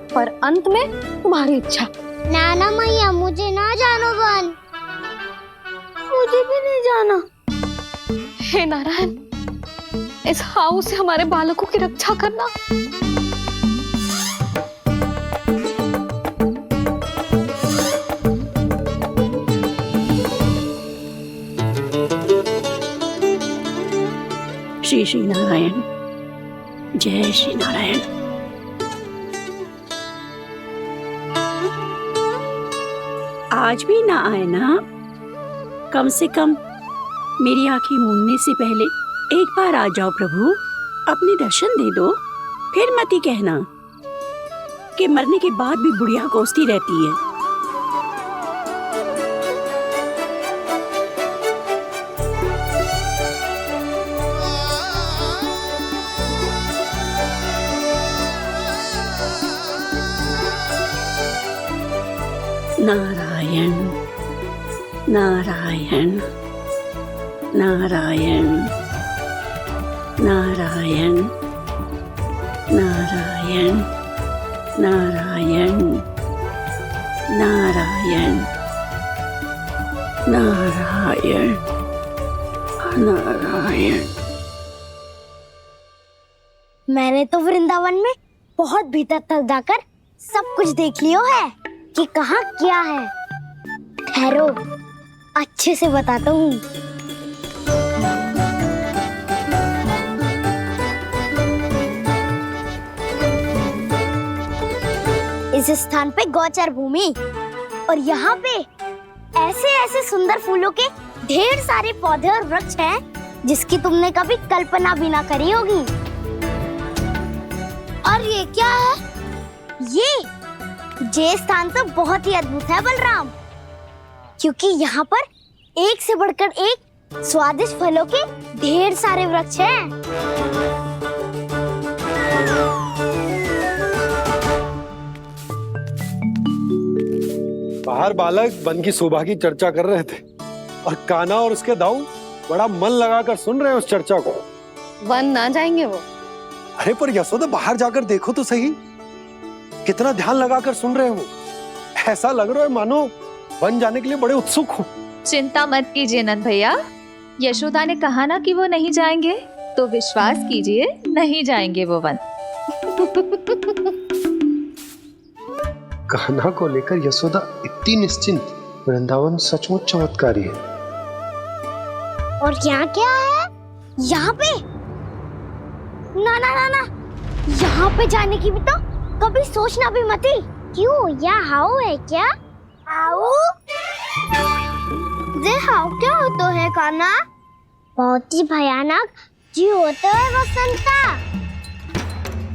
पर अंत में तुम्हारी इच्छा। नाना मैया, मुझे ना जानो वन। मुझे भी नहीं जाना। हे नारायण, इस हाउ से हमारे बालकों की रक्षा करना। श्री श्री नारायण, जय श्री नारायण। आज भी ना आए ना? कम से कम मेरी आंखें मूंदने से पहले एक बार आ जाओ प्रभु, अपने दर्शन दे दो। फिर मत ही कहना कि मरने के बाद भी बुढ़िया कोसती रहती है। नारायण नारायण नारायण नारायण नारायण नारायण नारायण नारायण नारायण। मैंने तो वृंदावन में बहुत भीतर तक जाकर सब कुछ देख लियो है कि कहाँ क्या है। ठहरो, अच्छे से बताता हूँ। इस स्थान पे गोचर भूमि, और यहाँ पे ऐसे ऐसे सुंदर फूलों के ढेर सारे पौधे और वृक्ष हैं जिसकी तुमने कभी कल्पना भी ना करी होगी। और ये क्या है? ये स्थान तो बहुत ही अद्भुत है बलराम, क्योंकि यहाँ पर एक से बढ़कर एक स्वादिष्ट फलों के ढेर सारे वृक्ष हैं। बाहर बालक वन की शोभा की चर्चा कर रहे थे और कान्हा और उसके दाऊ बड़ा मन लगाकर सुन रहे हैं उस चर्चा को। वन ना जाएंगे वो। अरे पर यशोदा, बाहर जाकर देखो तो सही, कितना ध्यान लगाकर सुन रहे हो। ऐसा लग रहा है मानो वन जाने के लिए बड़े उत्सुक हो। चिंता मत कीजिए नंद भैया, यशोदा ने कहा ना कि वो नहीं जाएंगे, तो विश्वास कीजिए नहीं जाएंगे वो वन। कान्हा को लेकर यशोदा इतनी निश्चिंत, वृंदावन सचमुच चमत्कारी है। और यहाँ क्या है? यहाँ पे? ना ना ना ना, यहाँ पे जाने की भी तो कभी सोचना भी मत ही। क्यों, यहाँ हाउ है क्या? हाउ? ये हाउ क्या होता है कान्हा? बहुत ही भयानक जी होता है वसंता।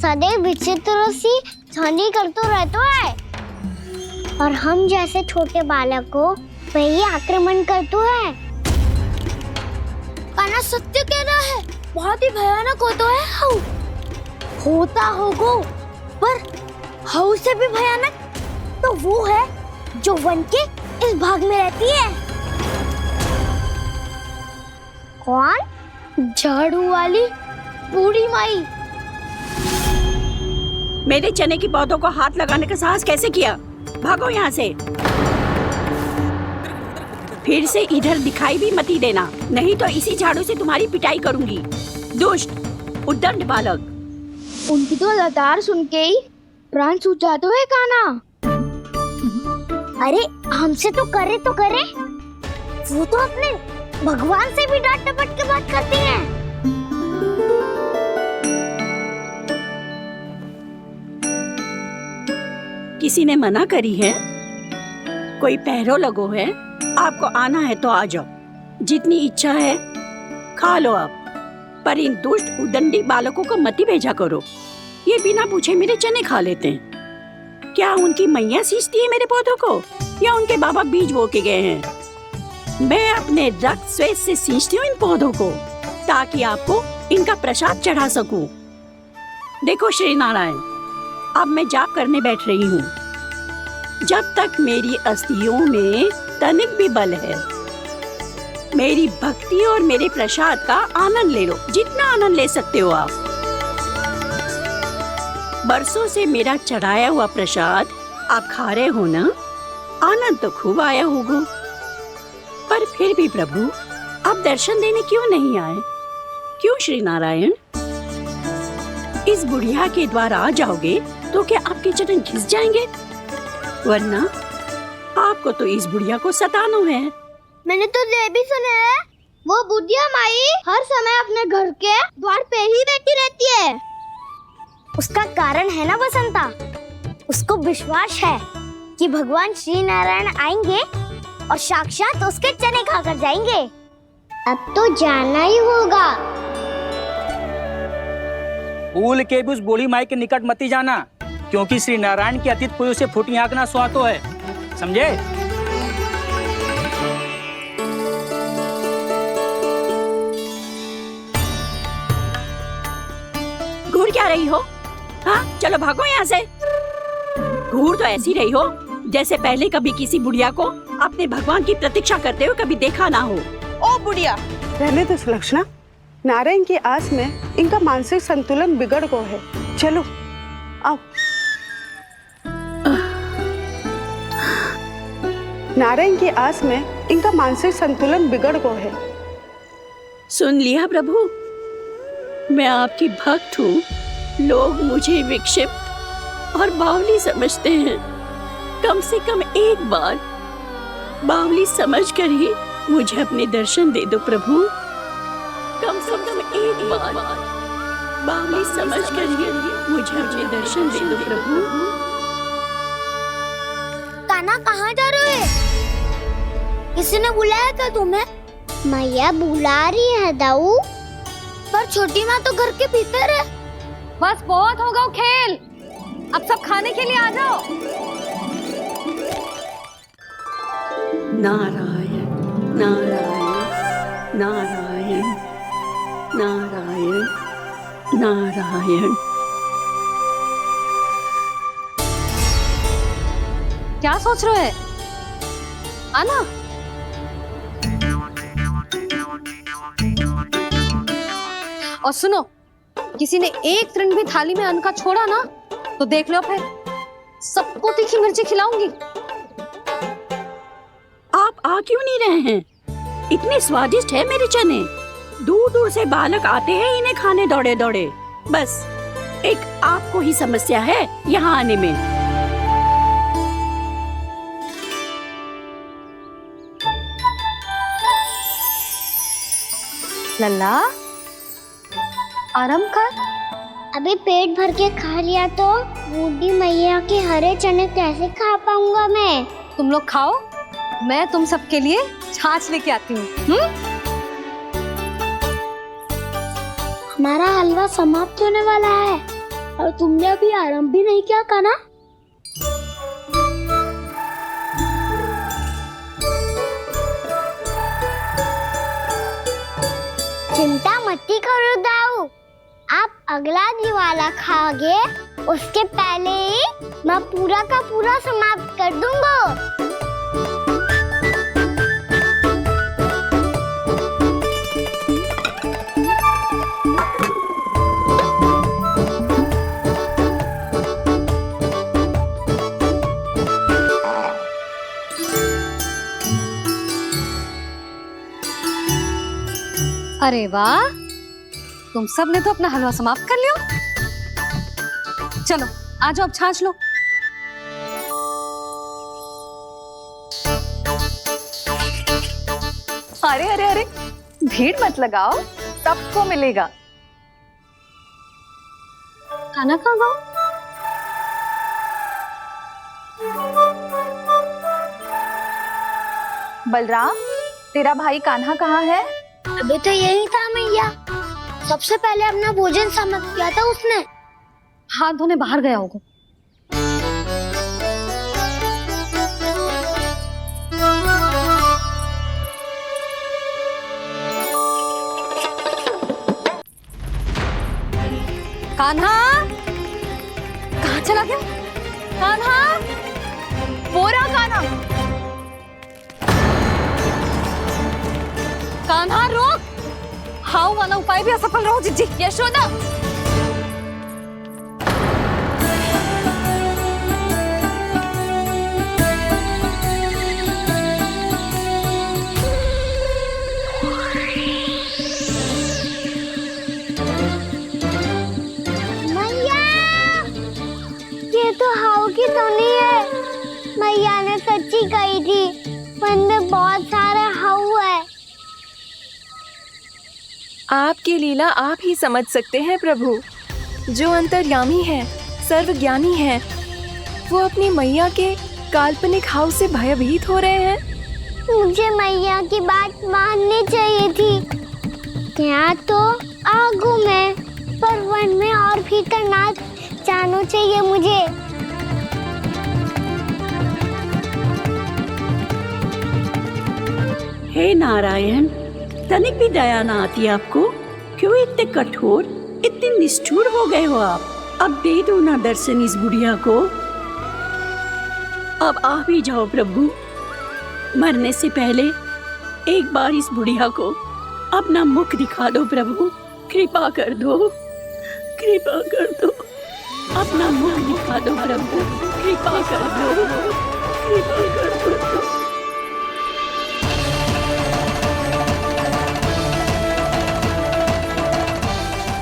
सदैव विचित्र सी ध्वनि करते रहता है और हम जैसे छोटे बालक को वही आक्रमण करते है। कान्हा सत्य कह रहा है, बहुत ही भयानक होता है हाउ। होता होगा, पर हाउ से भी भयानक तो वो है जो वन के इस भाग में रहती है। कौन? झाड़ू वाली बूढ़ी माई। मेरे चने की पौधों को हाथ लगाने का साहस कैसे किया? भागो यहाँ से। फिर से इधर दिखाई भी मत देना, नहीं तो इसी झाड़ू से तुम्हारी पिटाई करूंगी। दुष्ट, उद्दंड बालक। उनकी तो लतार सुन के ही प्राण सूझ जाते हुए कान्हा। अरे हमसे तो करे, वो तो अपने भगवान से भी डांट डपट के बात करती हैं। किसी ने मना करी है? कोई पहरो लगो है? आपको आना है तो आ जाओ, जितनी इच्छा है खा लो आप, पर इन दुष्ट उदंडी बालकों को मत ही भेजा करो। ये बिना पूछे मेरे चने खा लेते हैं। क्या उनकी मैया सींचती है मेरे पौधों को, या उनके बाबा बीज बो के गए हैं? मैं अपने रक्त स्वेद से सींचती हूँ इन पौधों को, ताकि आपको इनका प्रसाद चढ़ा सकूं। देखो श्री नारायण, अब मैं जाप करने बैठ रही हूँ। जब तक मेरी अस्थियों में तनिक भी बल है, मेरी भक्ति और मेरे प्रसाद का आनंद ले लो, जितना आनंद ले सकते हो आप। बरसों से मेरा चढ़ाया हुआ प्रसाद आप खा रहे हो ना, आनंद तो खूब आया होगा। पर फिर भी प्रभु, आप दर्शन देने क्यों नहीं आए? क्यों श्री नारायण? इस बुढ़िया के द्वार आ जाओगे तो क्या आपके चरण घिस जाएंगे? वरना आपको तो इस बुढ़िया को सताना है। मैंने तो ये भी सुना है, वो बुढ़िया माई हर समय अपने घर के द्वार पे ही बैठी रहती है। उसका कारण है ना बसंता, उसको विश्वास है कि भगवान श्री नारायण आएंगे और साक्षात उसके चने खाकर जाएंगे। अब तो जाना ही होगा। भूल के भी उस बूढ़ी माई के निकट मत जाना, क्योंकि श्री नारायण की अतीत पुरुष से फूटी आंकना स्वातो है, समझे? घूर क्या रही हो? हाँ, चलो भागो यहाँ से। घूर तो ऐसी रही हो जैसे पहले कभी किसी बुढ़िया को अपने भगवान की प्रतीक्षा करते हुए कभी देखा ना हो। ओ बुढ़िया, रहने दो सुलक्षणा। नारायण की आस में इनका मानसिक संतुलन बिगड़ गया है। चलो आओ। नारायण की आस में इनका मानसिक संतुलन बिगड़ गया है। सुन लिया प्रभु, मैं आपकी भक्त हूँ। लोग मुझे विक्षिप्त और बावली समझते हैं। कम से कम एक बार बावली समझकर ही मुझे अपने दर्शन दे दो प्रभु। कम से कम एक बार बावली समझकर ही मुझे अपने दर्शन दे दो प्रभु। कान्हा कहाँ जा रहे हो? किसी ने बुलाया था तुम्हें? मैया बुला रही है दाऊ। पर छोटी माँ तो घर के भीतर है। बस बहुत होगा खेल, अब सब खाने के लिए आ जाओ। नारायण नारायण नारायण नारायण नारायण। क्या सोच रहे हैं? आना। और सुनो, किसी ने एक तृण भी थाली में अन्न का छोड़ा ना तो देख लो, फिर सबको तीखी मिर्ची खिलाऊंगी। आप आ क्यों नहीं रहे हैं? इतने स्वादिष्ट है मेरे चने। दूर दूर से बालक आते हैं इन्हें खाने दौड़े दौड़े। बस एक आपको ही समस्या है यहाँ आने में। लल्ला आराम कर। अभी पेट भर के खा लिया तो बूढ़ी मैया के हरे चने कैसे खा पाऊंगा मैं? तुम लोग खाओ, मैं तुम सबके लिए छाछ लेके आती हूँ। हमारा हलवा समाप्त होने वाला है और तुमने अभी आराम भी नहीं किया कान्हा। चिंता मत करो दाऊ, आप अगला दिवाला खाओगे उसके पहले ही मैं पूरा का पूरा समाप्त कर दूंगा। अरे वाह, तुम सब ने तो अपना हलवा समाप्त कर लिया। चलो आ जाओ, अब छाछ लो। अरे अरे अरे, भीड़ मत लगाओ, सबको मिलेगा। खाना खा गो। बलराम, तेरा भाई कान्हा कहाँ है? अभी तो यही था मैया, सबसे पहले अपना भोजन समाप्त किया था उसने। हाथ धोने बाहर गया होगा। कान्हा कहाँ चला गया? कान्हा, वो रहा कान्हा। कान्हा रोक, हाउ वाला उपाय भी असफल रहो जिज्जी। यशोदा, मैया, ये तो हाउ की धुनी है। मैया ने सच्ची कही थी, वन में बहुत सारे हाउ है। आपकी लीला आप ही समझ सकते हैं प्रभु। जो अंतर्यामी है, सर्वज्ञानी है, वो अपनी मैया के काल्पनिक हाव से भयभीत हो रहे हैं। मुझे मैया की बात माननी चाहिए थी। यहाँ तो आगू में, पर वन में और भीतर ना जाना चाहिए मुझे। हे नारायण, तनिक भी दया ना आती आपको? क्यों इतने कठोर, इतने निष्ठुर हो गए हो आप? अब दे दो ना दर्शन इस बुढ़िया को। अब आ भी जाओ प्रभु, मरने से पहले एक बार इस बुढ़िया को अपना मुख दिखा दो प्रभु। कृपा कर दो, कृपा कर दो, अपना मुख दिखा दो प्रभु। कृपा कर दो, कृपा कर दो।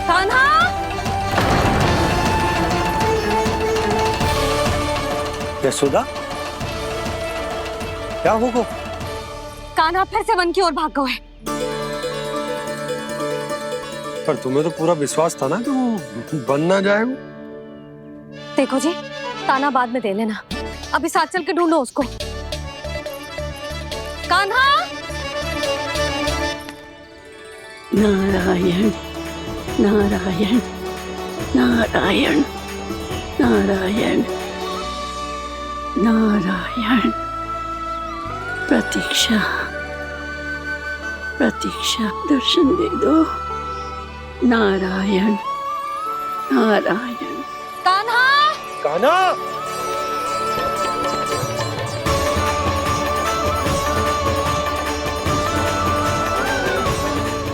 कान्हा, यशोदा, क्या होगा? कान्हा फिर से वन की ओर भाग गए। पर तुम्हें तो पूरा विश्वास था ना कि वो बन ना जाएगा। देखो जी, ताना बाद में दे लेना, अभी साथ चल के ढूंढो उसको। कान्हा, नारायण नारायण नारायण नारायण नारायण। प्रतीक्षा प्रतीक्षा, दर्शन दे दो। नारायण नारायण। कान्हा, कान्हा,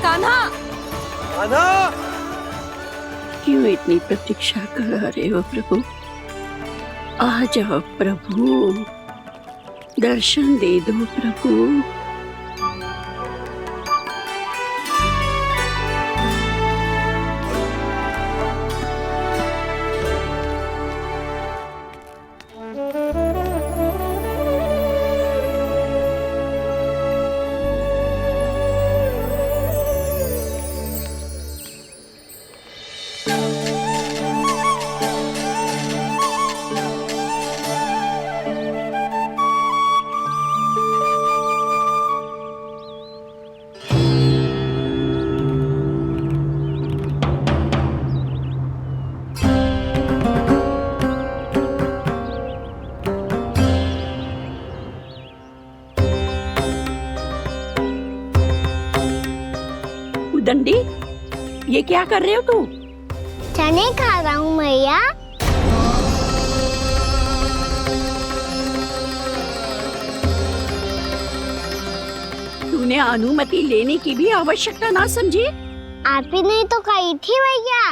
कान्हा, कान्हा। क्यों इतनी प्रतीक्षा करा रहे हो प्रभु? आ जाओ प्रभु, दर्शन दे दो प्रभु। उद्दंडी, ये क्या कर रहे हो तू? चने खा रहा हूँ मैया। तूने अनुमति लेने की भी आवश्यकता ना समझी? आप ही नहीं तो कही थी भैया,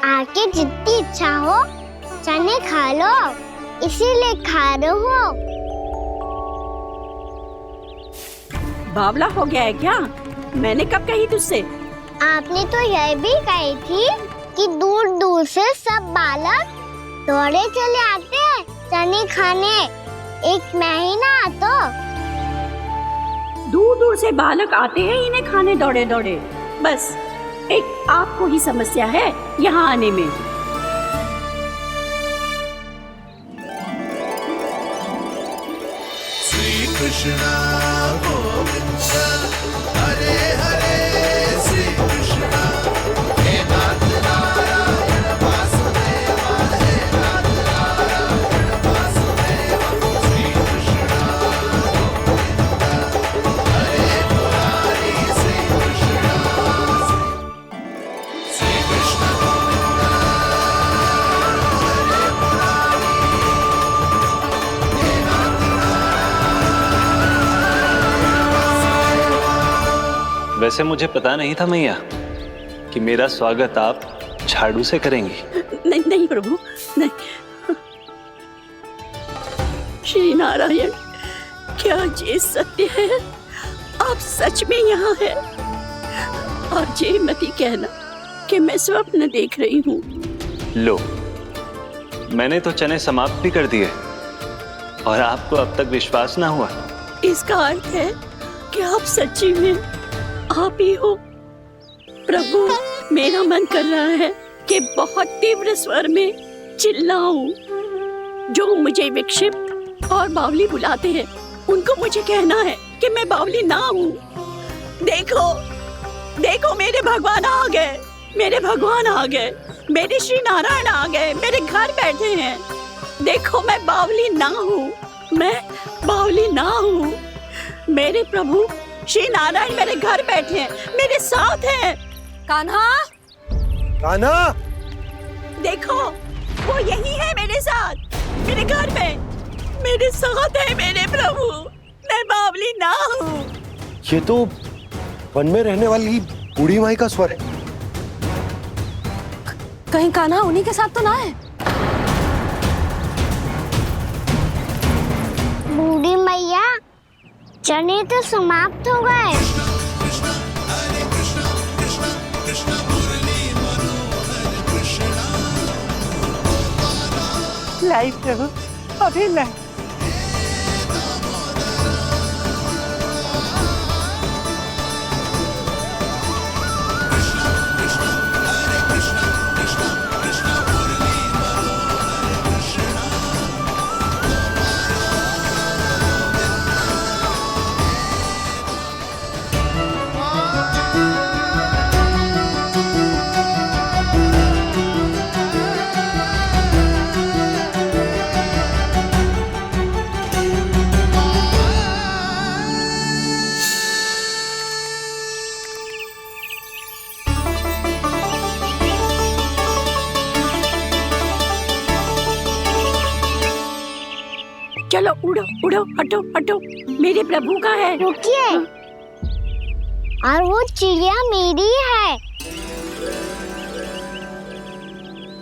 आके जितनी इच्छा हो चने खा लो, इसीलिए खा रहे हो। बावला हो गया है क्या? मैंने कब कही तुझसे? आपने तो यह भी कही थी कि दूर दूर से सब बालक दौड़े चले आते हैं चने खाने, एक महीना तो दूर दूर से बालक आते हैं इन्हें खाने दौड़े दौड़े। बस एक आपको ही समस्या है यहाँ आने में। श्री कृष्ण गोविंद हरे हरे, श्री कृष्ण हे नाथ नारायण वासुदेवा, हे नाथ नारायण वासुदेवा, श्री कृष्ण गोविंद हरे मुरारी, श्री कृष्ण गोविंद हरे मुरारी, हे नाथ वैसे मुझे पता नहीं था मैया कि मेरा स्वागत आप झाड़ू से करेंगी। नहीं नहीं प्रभु, नहीं। श्री नारायण, क्या ये सत्य है? आप सच में यहाँ हैं? और ये मत ही कहना कि मैं स्वप्न देख रही हूँ। लो, मैंने तो चने समाप्त भी कर दिए और आपको अब तक विश्वास ना हुआ। इसका अर्थ है कि आप सच्ची में आप ही हो। प्रभु, मेरा मन कर रहा है कि बहुत तीव्र स्वर में चिल्लाऊं। जो मुझे विक्षिप्त और बावली बुलाते हैं उनको मुझे कहना है कि मैं बावली ना हूँ। देखो देखो, मेरे भगवान आ गए, मेरे भगवान आ गए, मेरे श्री नारायण आ गए, मेरे घर बैठे हैं। देखो, मैं बावली ना हूँ, मैं बावली ना हूँ। मेरे प्रभु श्री नारायण मेरे घर बैठे हैं, मेरे साथ हैं। कान्हा, कान्हा, देखो वो यही है मेरे साथ, मेरे घर में मेरे साथ है मेरे प्रभु। मैं बावली ना हूँ। ये तो वन में रहने वाली बूढ़ी माई का स्वर है। कहीं कान्हा उन्हीं के साथ तो ना है? बूढ़ी मैया, चने तो समाप्त हो गए। कृष्ण हरे कृष्ण, कृष्ण कृष्ण मुरली मनोहर कृष्ण। लाई प्रभु, अभी लाई। चलो उड़ो उड़ो, हटो हटो, मेरे प्रभु का है। रुकिए, और वो चिड़िया मेरी है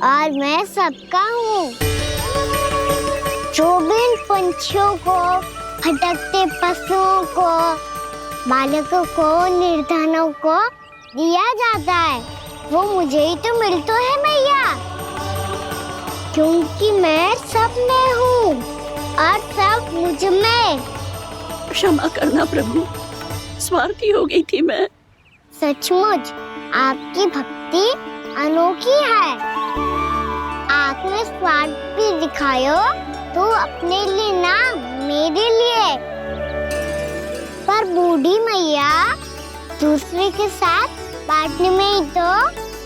और मैं सबका हूँ। जो भी इन पंछियों को, भटकते पशुओं को, बालकों को, निर्धनों को दिया जाता है, वो मुझे ही तो मिलता है मैया, क्योंकि मैं सब में हूँ और सब मुझ में। क्षमा करना प्रभु, स्वार्थी हो गई थी मैं। सचमुच आपकी भक्ति अनोखी है। आपने स्वार्थ भी दिखायो तो अपने लिए ना, मेरे लिए। पर बूढ़ी मैया, दूसरे के साथ बांटने में ही तो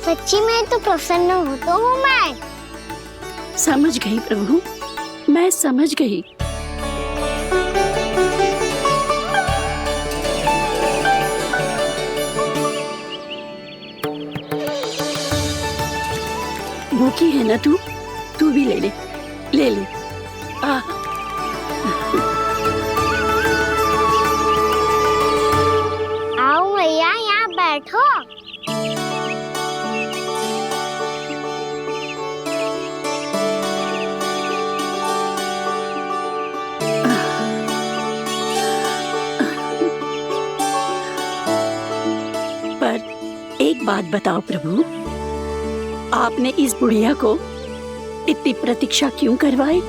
सच्ची में तो प्रसन्न होता हूँ मैं। समझ गई प्रभु, मैं समझ गई। की है ना तू भी ले ले, ले ले। आओ मैया, यहाँ बैठो। पर एक बात बताओ प्रभु, आपने इस बुढ़िया को इतनी प्रतीक्षा क्यों करवाई?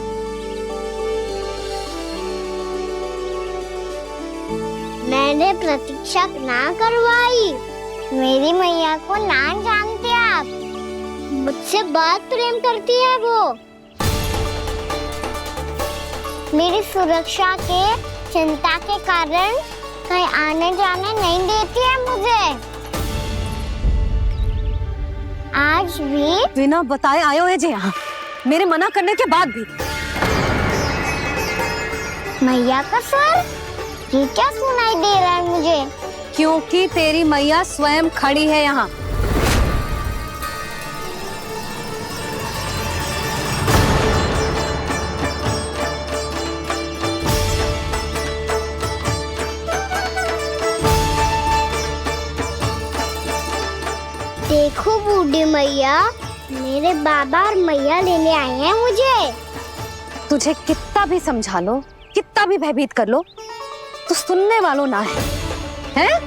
मैंने प्रतीक्षा ना करवाई। मेरी मैया को ना जानते आप, मुझसे बहुत प्रेम करती है वो। मेरी सुरक्षा के चिंता के कारण कहीं आने जाने नहीं देती है मुझे। आज भी बिना बताए आयो है जी यहाँ, मेरे मना करने के बाद भी। मैया का स्वर, ये क्या सुनाई दे रहा है मुझे? क्योंकि तेरी मैया स्वयं खड़ी है यहाँ। देखो बूढ़ी मैया, मेरे बाबा और मैया लेने आए हैं मुझे। तुझे कितना भी समझा लो, कितना भी भयभीत कर लो, तो सुनने वालों ना है, हैं?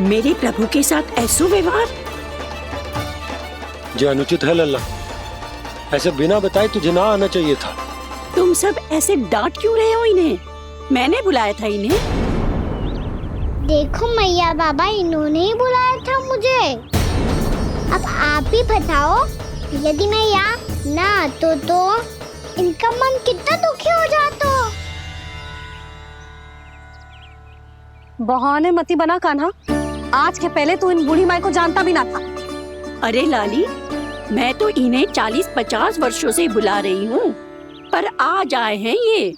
मेरे प्रभु के साथ ऐसा व्यवहार जो अनुचित है लल्ला। ऐसे बिना बताए तुझे ना आना चाहिए था। तुम सब ऐसे डांट क्यों रहे हो इन्हें? मैंने बुलाया था इन्हें। देखो मैया बाबा, इन्होंने ही बुलाया था मुझे। अब आप ही बताओ, यदि मैं यहाँ ना आतो तो इनका मन कितना दुखी हो जाता। बहाने मती बना कान्हा, आज के पहले तू इन बूढ़ी माई को जानता भी ना था। अरे लाली, मैं तो इन्हें 40-50 वर्षों से बुला रही हूँ, पर आज आए हैं ये।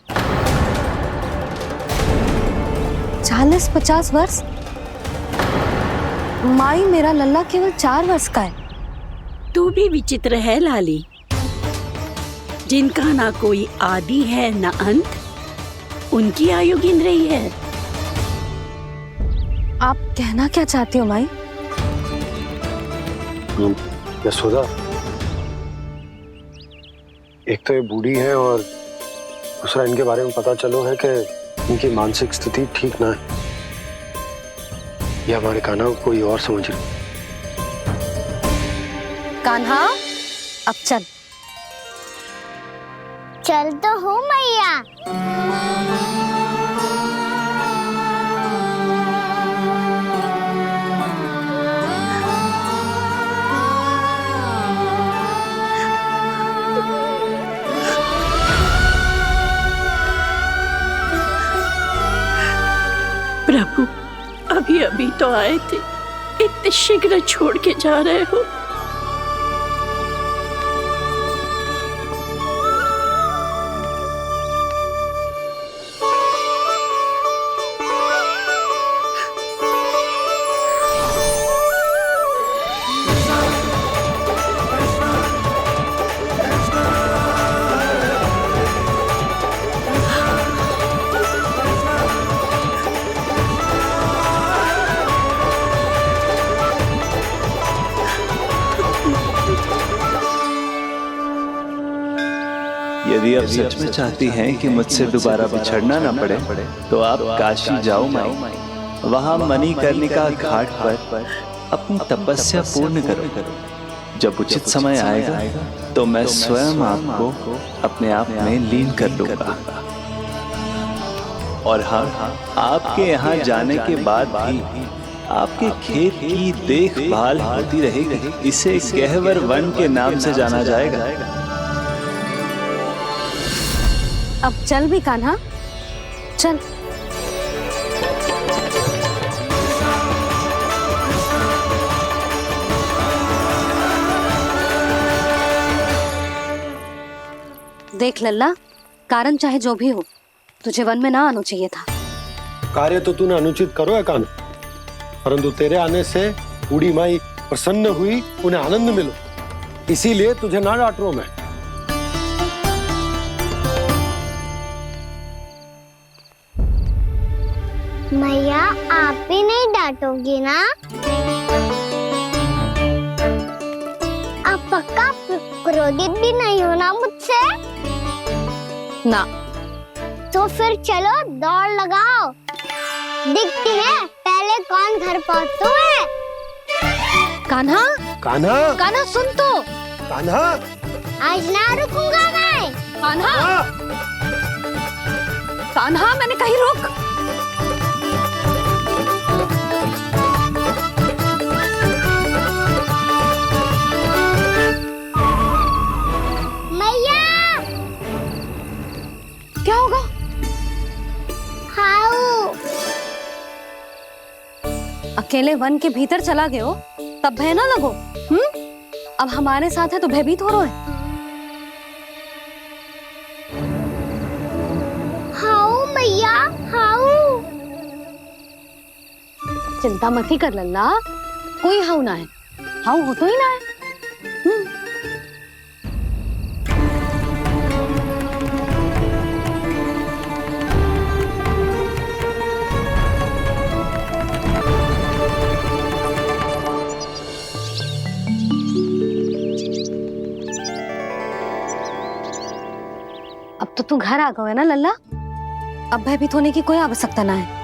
40-50 वर्ष? माई, मेरा लल्ला केवल 4 वर्ष का है। तू भी विचित्र है लाली, जिनका ना कोई आदि है ना अंत, उनकी आयु गिन रही है। आप कहना क्या चाहती हो माई? यशोदा, एक तो ये बूढ़ी है और दूसरा इनके बारे में पता चलो है कि इनकी मानसिक स्थिति ठीक ना है। ये हमारे कान्हा को कोई और समझ रही। कान्हा, अब चल। चल तो हूँ मैया। प्रभु, अभी अभी तो आए थे, इतने शीघ्र छोड़ के जा रहे हो? यदि आप सच में चाहती हैं कि मुझसे दोबारा बिछड़ना ना पड़े, तो आप काशी जाओ माई। वहां मणिकर्णिका घाट पर अपनी तपस्या पूर्ण करो। जब उचित समय आएगा तो मैं स्वयं आपको अपने आप में लीन कर लूंगा। और हाँ, आपके यहाँ जाने के बाद भी आपके खेत की देखभाल होती रहेगी। इसे गहवर वन के नाम से जाना जाएगा। अब चल भी कान्हा, चल। देख लल्ला, कारण चाहे जो भी हो, तुझे वन में ना आना चाहिए था। कार्य तो तूने अनुचित करो है कान्हा, परंतु तेरे आने से बूढ़ी माई प्रसन्न हुई, उन्हें आनंद मिलो, इसीलिए तुझे ना डांट रहा हूं मैं। मैया आप भी नहीं डांटोगी ना? आप पक्का क्रोधित भी नहीं हो ना मुझसे? ना। तो फिर चलो दौड़ लगाओ, दिखती है पहले कौन घर पहुंचता है। कान्हा, कान्हा, कान्हा सुन तो। कान्हा, आज ना रुकूंगा मैं। कान्हा, कान्हा मैंने कही रुक। मैया, क्या होगा? हाउ अकेले वन के भीतर चला गए हो तब भय ना लगो। अब हमारे साथ है तो भयभीत हो रहे हैं। हाउ मैया, हाउ। चिंता मत ही कर लल्ला, कोई हाउ ना है, हाउ हो तो ही ना है। अब तो तू घर आ गया है ना लल्ला, अब भयभीत होने की कोई आवश्यकता ना है।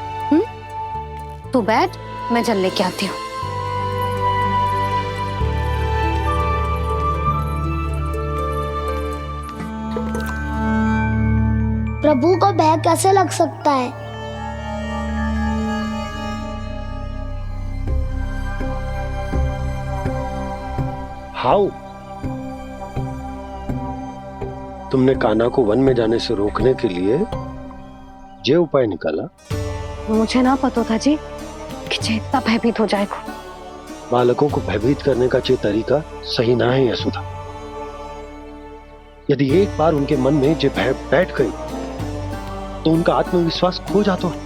तू बैठ, मैं जल लेके आती हूँ। प्रभु को भय कैसे लग सकता है? हाउ? तुमने कान्हा को वन में जाने से रोकने के लिए ये उपाय निकाला? मुझे ना पता था जी कि जे इतना भयभीत हो जाएगा। बालकों को भयभीत करने का ये तरीका सही ना है यशोदा। यदि एक बार उनके मन में ये भय बैठ गई तो उनका आत्मविश्वास खो जाता है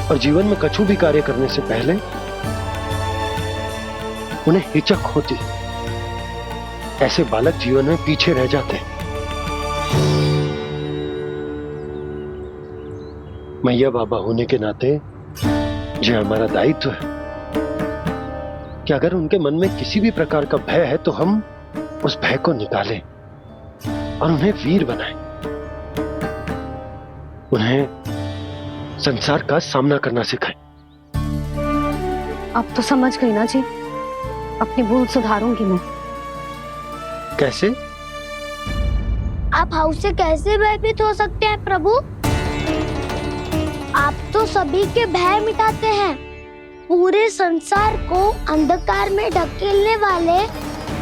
और जीवन में कछु भी कार्य करने से पहले उन्हें हिचक होती। ऐसे बालक जीवन में पीछे रह जाते हैं। मैया बाबा होने के नाते ये हमारा दायित्व है कि अगर उनके मन में किसी भी प्रकार का भय है तो हम उस भय को निकालें और उन्हें वीर बनाएं, उन्हें संसार का सामना करना सिखाएं। अब तो समझ गई ना जी, अपनी भूल सुधारूंगी मैं। कैसे? आप हाउ से कैसे भयभीत हो सकते हैं प्रभु? आप तो सभी के भय मिटाते हैं। पूरे संसार को अंधकार में ढकेलने वाले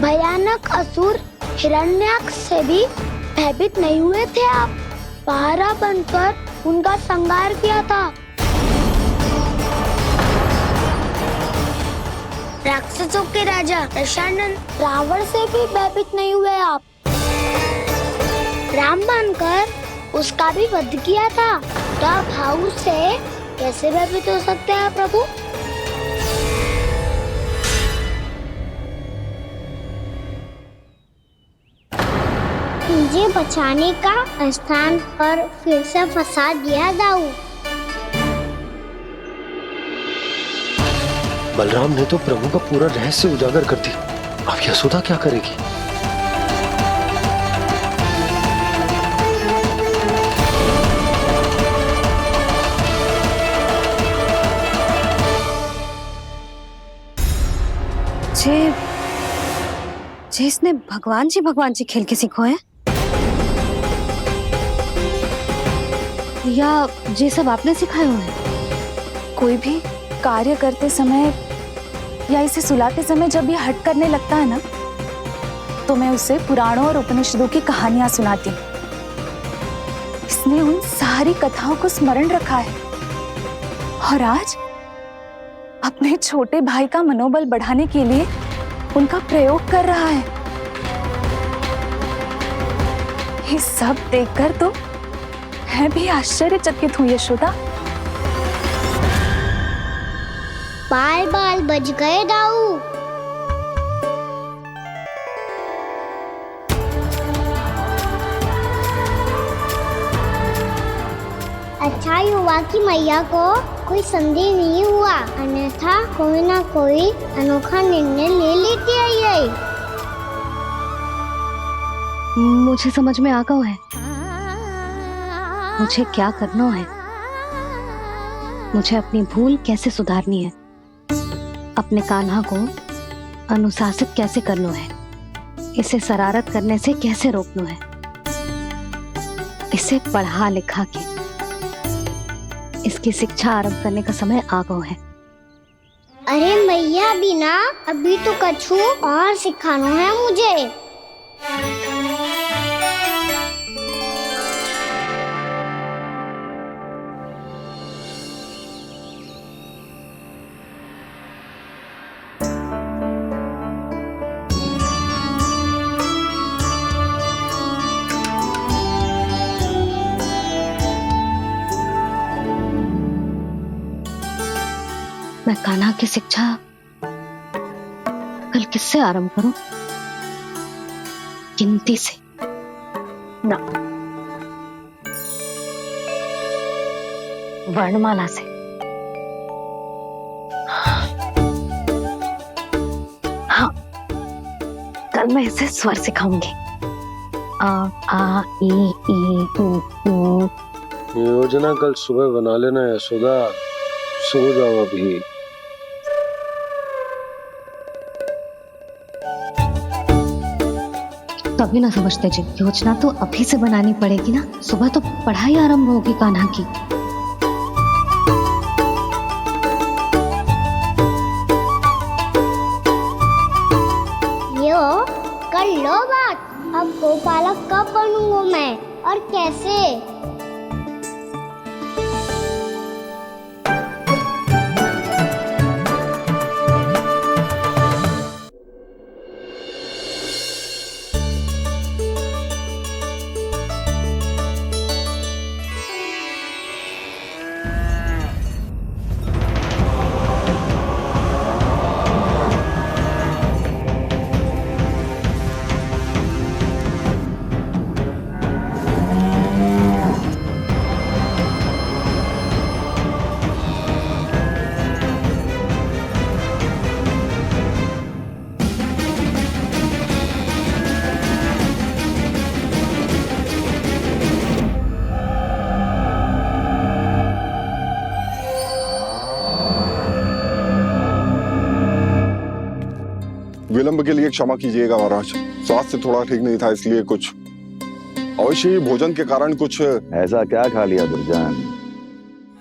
भयानक असुर हिरण्याक्ष से भी भयभीत नहीं हुए थे आप। पहरा बनकर उनका संहार किया था। राक्षसों के राजा दशानन रावण से भी भयभीत नहीं हुए आप। राम बनकर उसका भी वध किया था। तो आप हाउ से कैसे भयभीत हो सकते हैं प्रभु? मुझे बचाने का स्थान पर फिर से फंसा दिया दाऊ। बलराम ने तो प्रभु का पूरा रहस्य उजागर कर दी। अब यशोदा क्या करेगी? जे इसने भगवान जी खेल के सीखो है या ये सब आपने सिखाए हुए हैं? कोई भी कार्य करते समय या इसे सुलाते समय जब ये हट करने लगता है ना, तो मैं उसे पुराणों और उपनिषदों की कहानियां सुनाती हूँ। इसने उन सारी कथाओं को स्मरण रखा है और आज अपने छोटे भाई का मनोबल बढ़ाने के लिए उनका प्रयोग कर रहा है। ये सब देखकर तो मैं भी आश्चर्यचकित हूँ यशोदा। बाल बाल बज गए दाऊ। अच्छा ही हुआ कि मैया को कोई संदेह नहीं हुआ, अन्यथा कोई ना कोई अनोखा निर्णय ले लेती है। मुझे समझ में आ गया है मुझे क्या करना है। मुझे अपनी भूल कैसे सुधारनी है, अपने कान्हा को अनुशासित कैसे करना है, इसे शरारत करने से कैसे रोकना है, इसे पढ़ा लिखा के इसकी शिक्षा आरंभ करने का समय आ गया है। अरे मैया बिना अभी तो कछु और सिखाना है मुझे। मैं कान्हा की शिक्षा कल किससे आरंभ करूं? गिनती से ना, वर्णमाला से। हाँ, कल मैं इसे स्वर सिखाऊंगी। आ आ ई ई उ। योजना कल सुबह बना लेना यशोदा, सो जाओ अभी। तभी ना समझते जी, योजना तो अभी से बनानी पड़ेगी ना, सुबह तो पढ़ाई आरंभ होगी कान्हा की। यो कर लो बात। अब गोपालक कब बनूंगा मैं और कैसे? विलंब के लिए क्षमा कीजिएगा महाराज, स्वास्थ्य थोड़ा ठीक नहीं था इसलिए कुछ अवश्य ही भोजन के कारण कुछ। ऐसा क्या खा लिया दुर्जन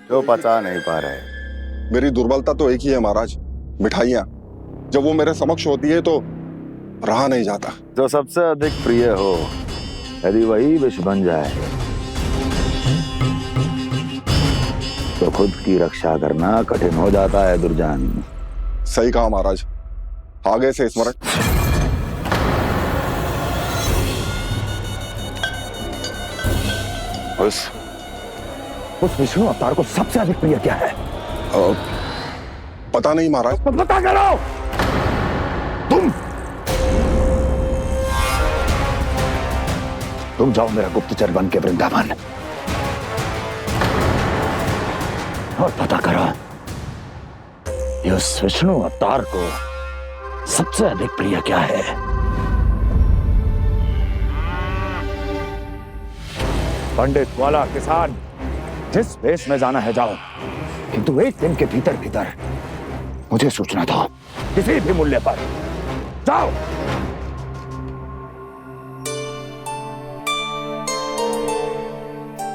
जो पचा नहीं पा रहे? मेरी दुर्बलता तो एक ही है महाराज, मिठाइयाँ। जब वो मेरे समक्ष होती है तो रहा नहीं जाता। जो सबसे अधिक प्रिय हो, यदि वही विष बन जाए तो खुद की रक्षा करना कठिन हो जाता है दुर्जन। सही कहा महाराज, आगे से स्मरण। उस विष्णु अवतार को सबसे अधिक प्रिय क्या है? पता नहीं महाराज। पता करो। तुम जाओ मेरा गुप्तचर बन के वृंदावन और पता करो इस विष्णु अवतार को सबसे अधिक प्रिय क्या है। पंडित वाला किसान जिस वेश में जाना है जाओ, किंतु एक दिन के भीतर भीतर मुझे सूचना दो, किसी भी मूल्य पर जाओ।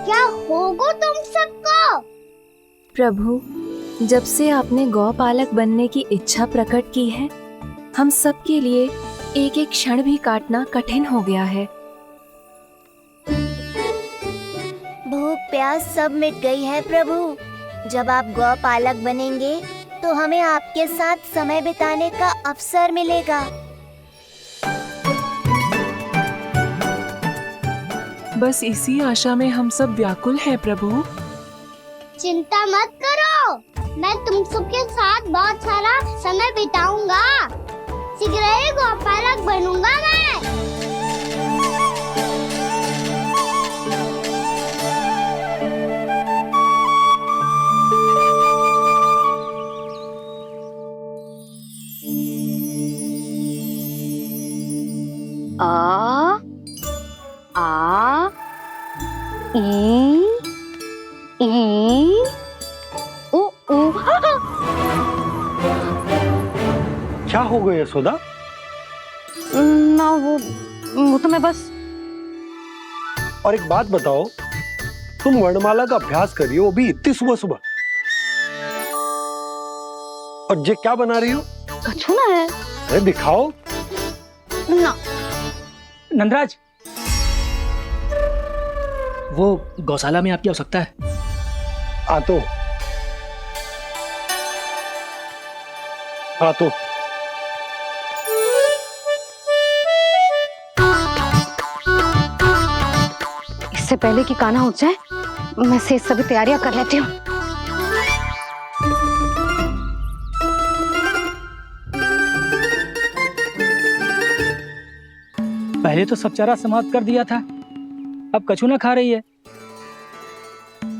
क्या होगा तुम सबको? प्रभु, जब से आपने गौपालक बनने की इच्छा प्रकट की है, हम सब के लिए एक एक क्षण भी काटना कठिन हो गया है। भूख प्यास सब मिट गई है प्रभु। जब आप गौपालक बनेंगे तो हमें आपके साथ समय बिताने का अवसर मिलेगा। बस इसी आशा में हम सब व्याकुल हैं प्रभु। चिंता मत करो, मैं तुम सबके साथ बहुत सारा समय बिताऊंगा। शीघ्र ही गोपालक बनूंगा मैं। आ ई उ ऊ। क्या हो गया यशोदा? ना वो तो मैं बस। और एक बात बताओ, तुम वर्णमाला का अभ्यास कर रही हो, वो भी इतनी सुबह सुबह, और ये क्या बना रही हो? कछुआ है। अरे दिखाओ ना। नंदराज, वो गौशाला में आपकी आवश्यकता है। आ तो इससे पहले कि कान्हा उठ जाए, मैं से सभी तैयारियां कर लेती हूँ। पहले तो सब चारा समाप्त कर दिया था, अब कछू ना खा रही है।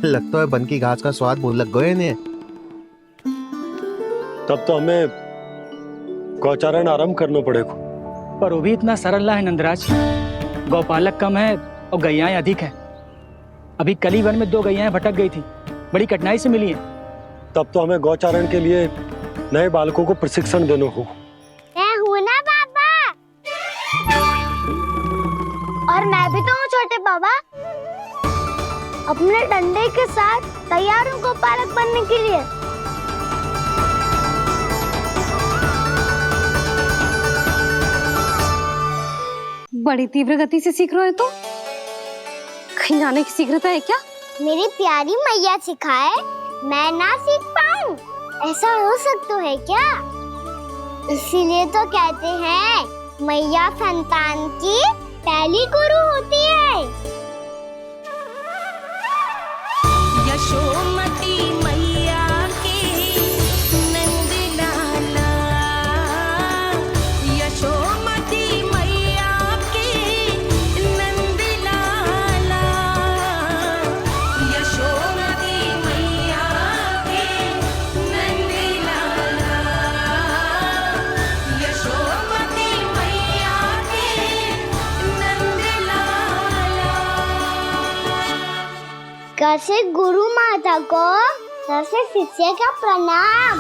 लगता है बन की घास का स्वाद मुंह लग गए ने। तब तो हमें गौचारण आरंभ करना पड़ेगा। पर वो भी इतना सरल है नंदराज। गौपालक कम है और गैयाएं अधिक है। अभी कली वन में 2 गैयाएं भटक गई थी, बड़ी कठिनाई से मिली है। तब तो हमें गौचारण के लिए नए बालकों को प्रशिक्षण देना होगा। मैं हूँ ना बाबा। और मैं भी तो हूँ छोटे बाबा। अपने डंडे के साथ तैयार हूँ गोपालक बनने के लिए। बड़ी तीव्र गति से सीख रहे हो तो कहीं जाने की शीघ्रता है क्या? मेरी प्यारी मैया सिखाए, मैं ना सीख पाऊँ, ऐसा हो सकता है क्या? इसीलिए तो कहते हैं मैया संतान की पहली गुरु होती है। यशोमती मैया के नंद लाला, यशोमती मैया के नंद लाला, यशोमती मैया के नंद लाला, यशोमती मैया के नंद लाला। कैसे गुरु माता को, कैसे शिष्य का प्रणाम।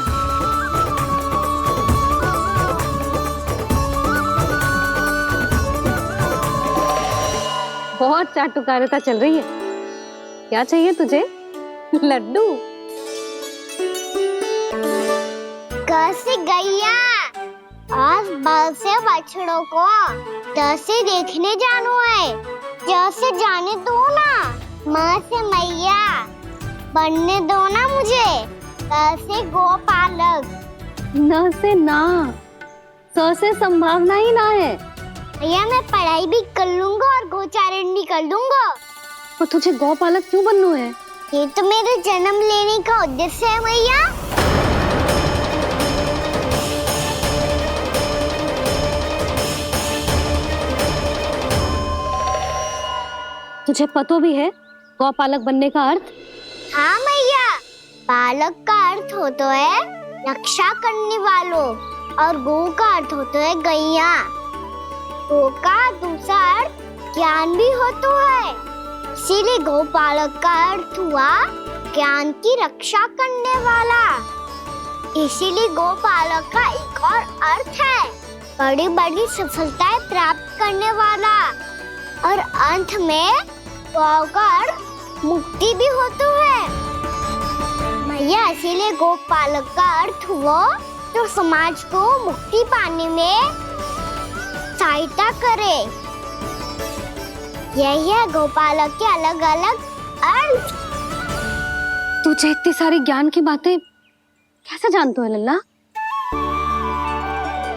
बहुत चाटुकारिता चल रही है। क्या चाहिए तुझे? लड्डू? कैसे गैया आज बल से बछड़ों को कैसे देखने जानो है, जैसे जाने दो ना, माँ से मैया बनने दो ना मुझे, कैसे गोपालक। न से ना, स से संभावना ही ना है। भैया मैं पढ़ाई भी कर लूंगा और गोचारण भी कर लूंगा। तो तुझे गौपालक क्यों बनना है? ये तो मेरे जन्म लेने का उद्देश्य है भैया। तुझे पतो भी है गौपालक बनने का अर्थ? हाँ मैया, पालक का अर्थ होता है रक्षा करने वालों, और गौ का अर्थ होता है गैया। गौ का दूसरा अर्थ ज्ञान भी होता है, इसीलिए गौपालक का अर्थ हुआ ज्ञान की रक्षा करने वाला। इसीलिए गौपालक का एक और अर्थ है बड़ी बड़ी सफलताएं प्राप्त करने वाला, और अंत में गौ का अर्थ मुक्ति भी होता है। भैया इसीलिए गोपालक का अर्थ हुआ जो समाज को मुक्ति पाने में सहायता करे। यही है गोपालक के अलग अलग अर्थ। तुझे इतनी सारी ज्ञान की बातें कैसे जानते हो लल्ला?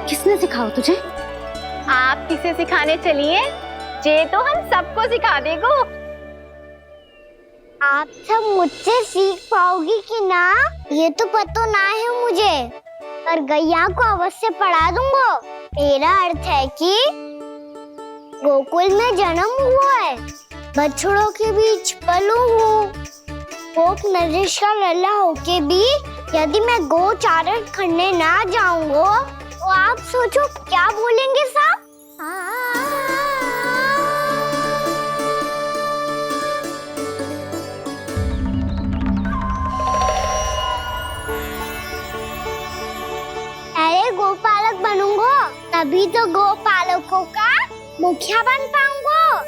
किसने सिखाओ तुझे? आप किसे सिखाने चलिए? जे तो हम सबको सिखा देगो। आप सब मुझसे सीख पाओगी कि ना, ये तो पता ना है मुझे, पर गैया को अवश्य पढ़ा दूंगा। मेरा अर्थ है कि गोकुल में जन्म हुआ है, बछड़ों के बीच पलू हूँ, गोप नरेश का लल्ला होके भी यदि मैं गोचारण करने ना जाऊंगा तो आप सोचो क्या बोलेंगे साहब। अरे गोपालक बनूंगा तभी तो गोपालकों का मुखिया बन पाऊंगा।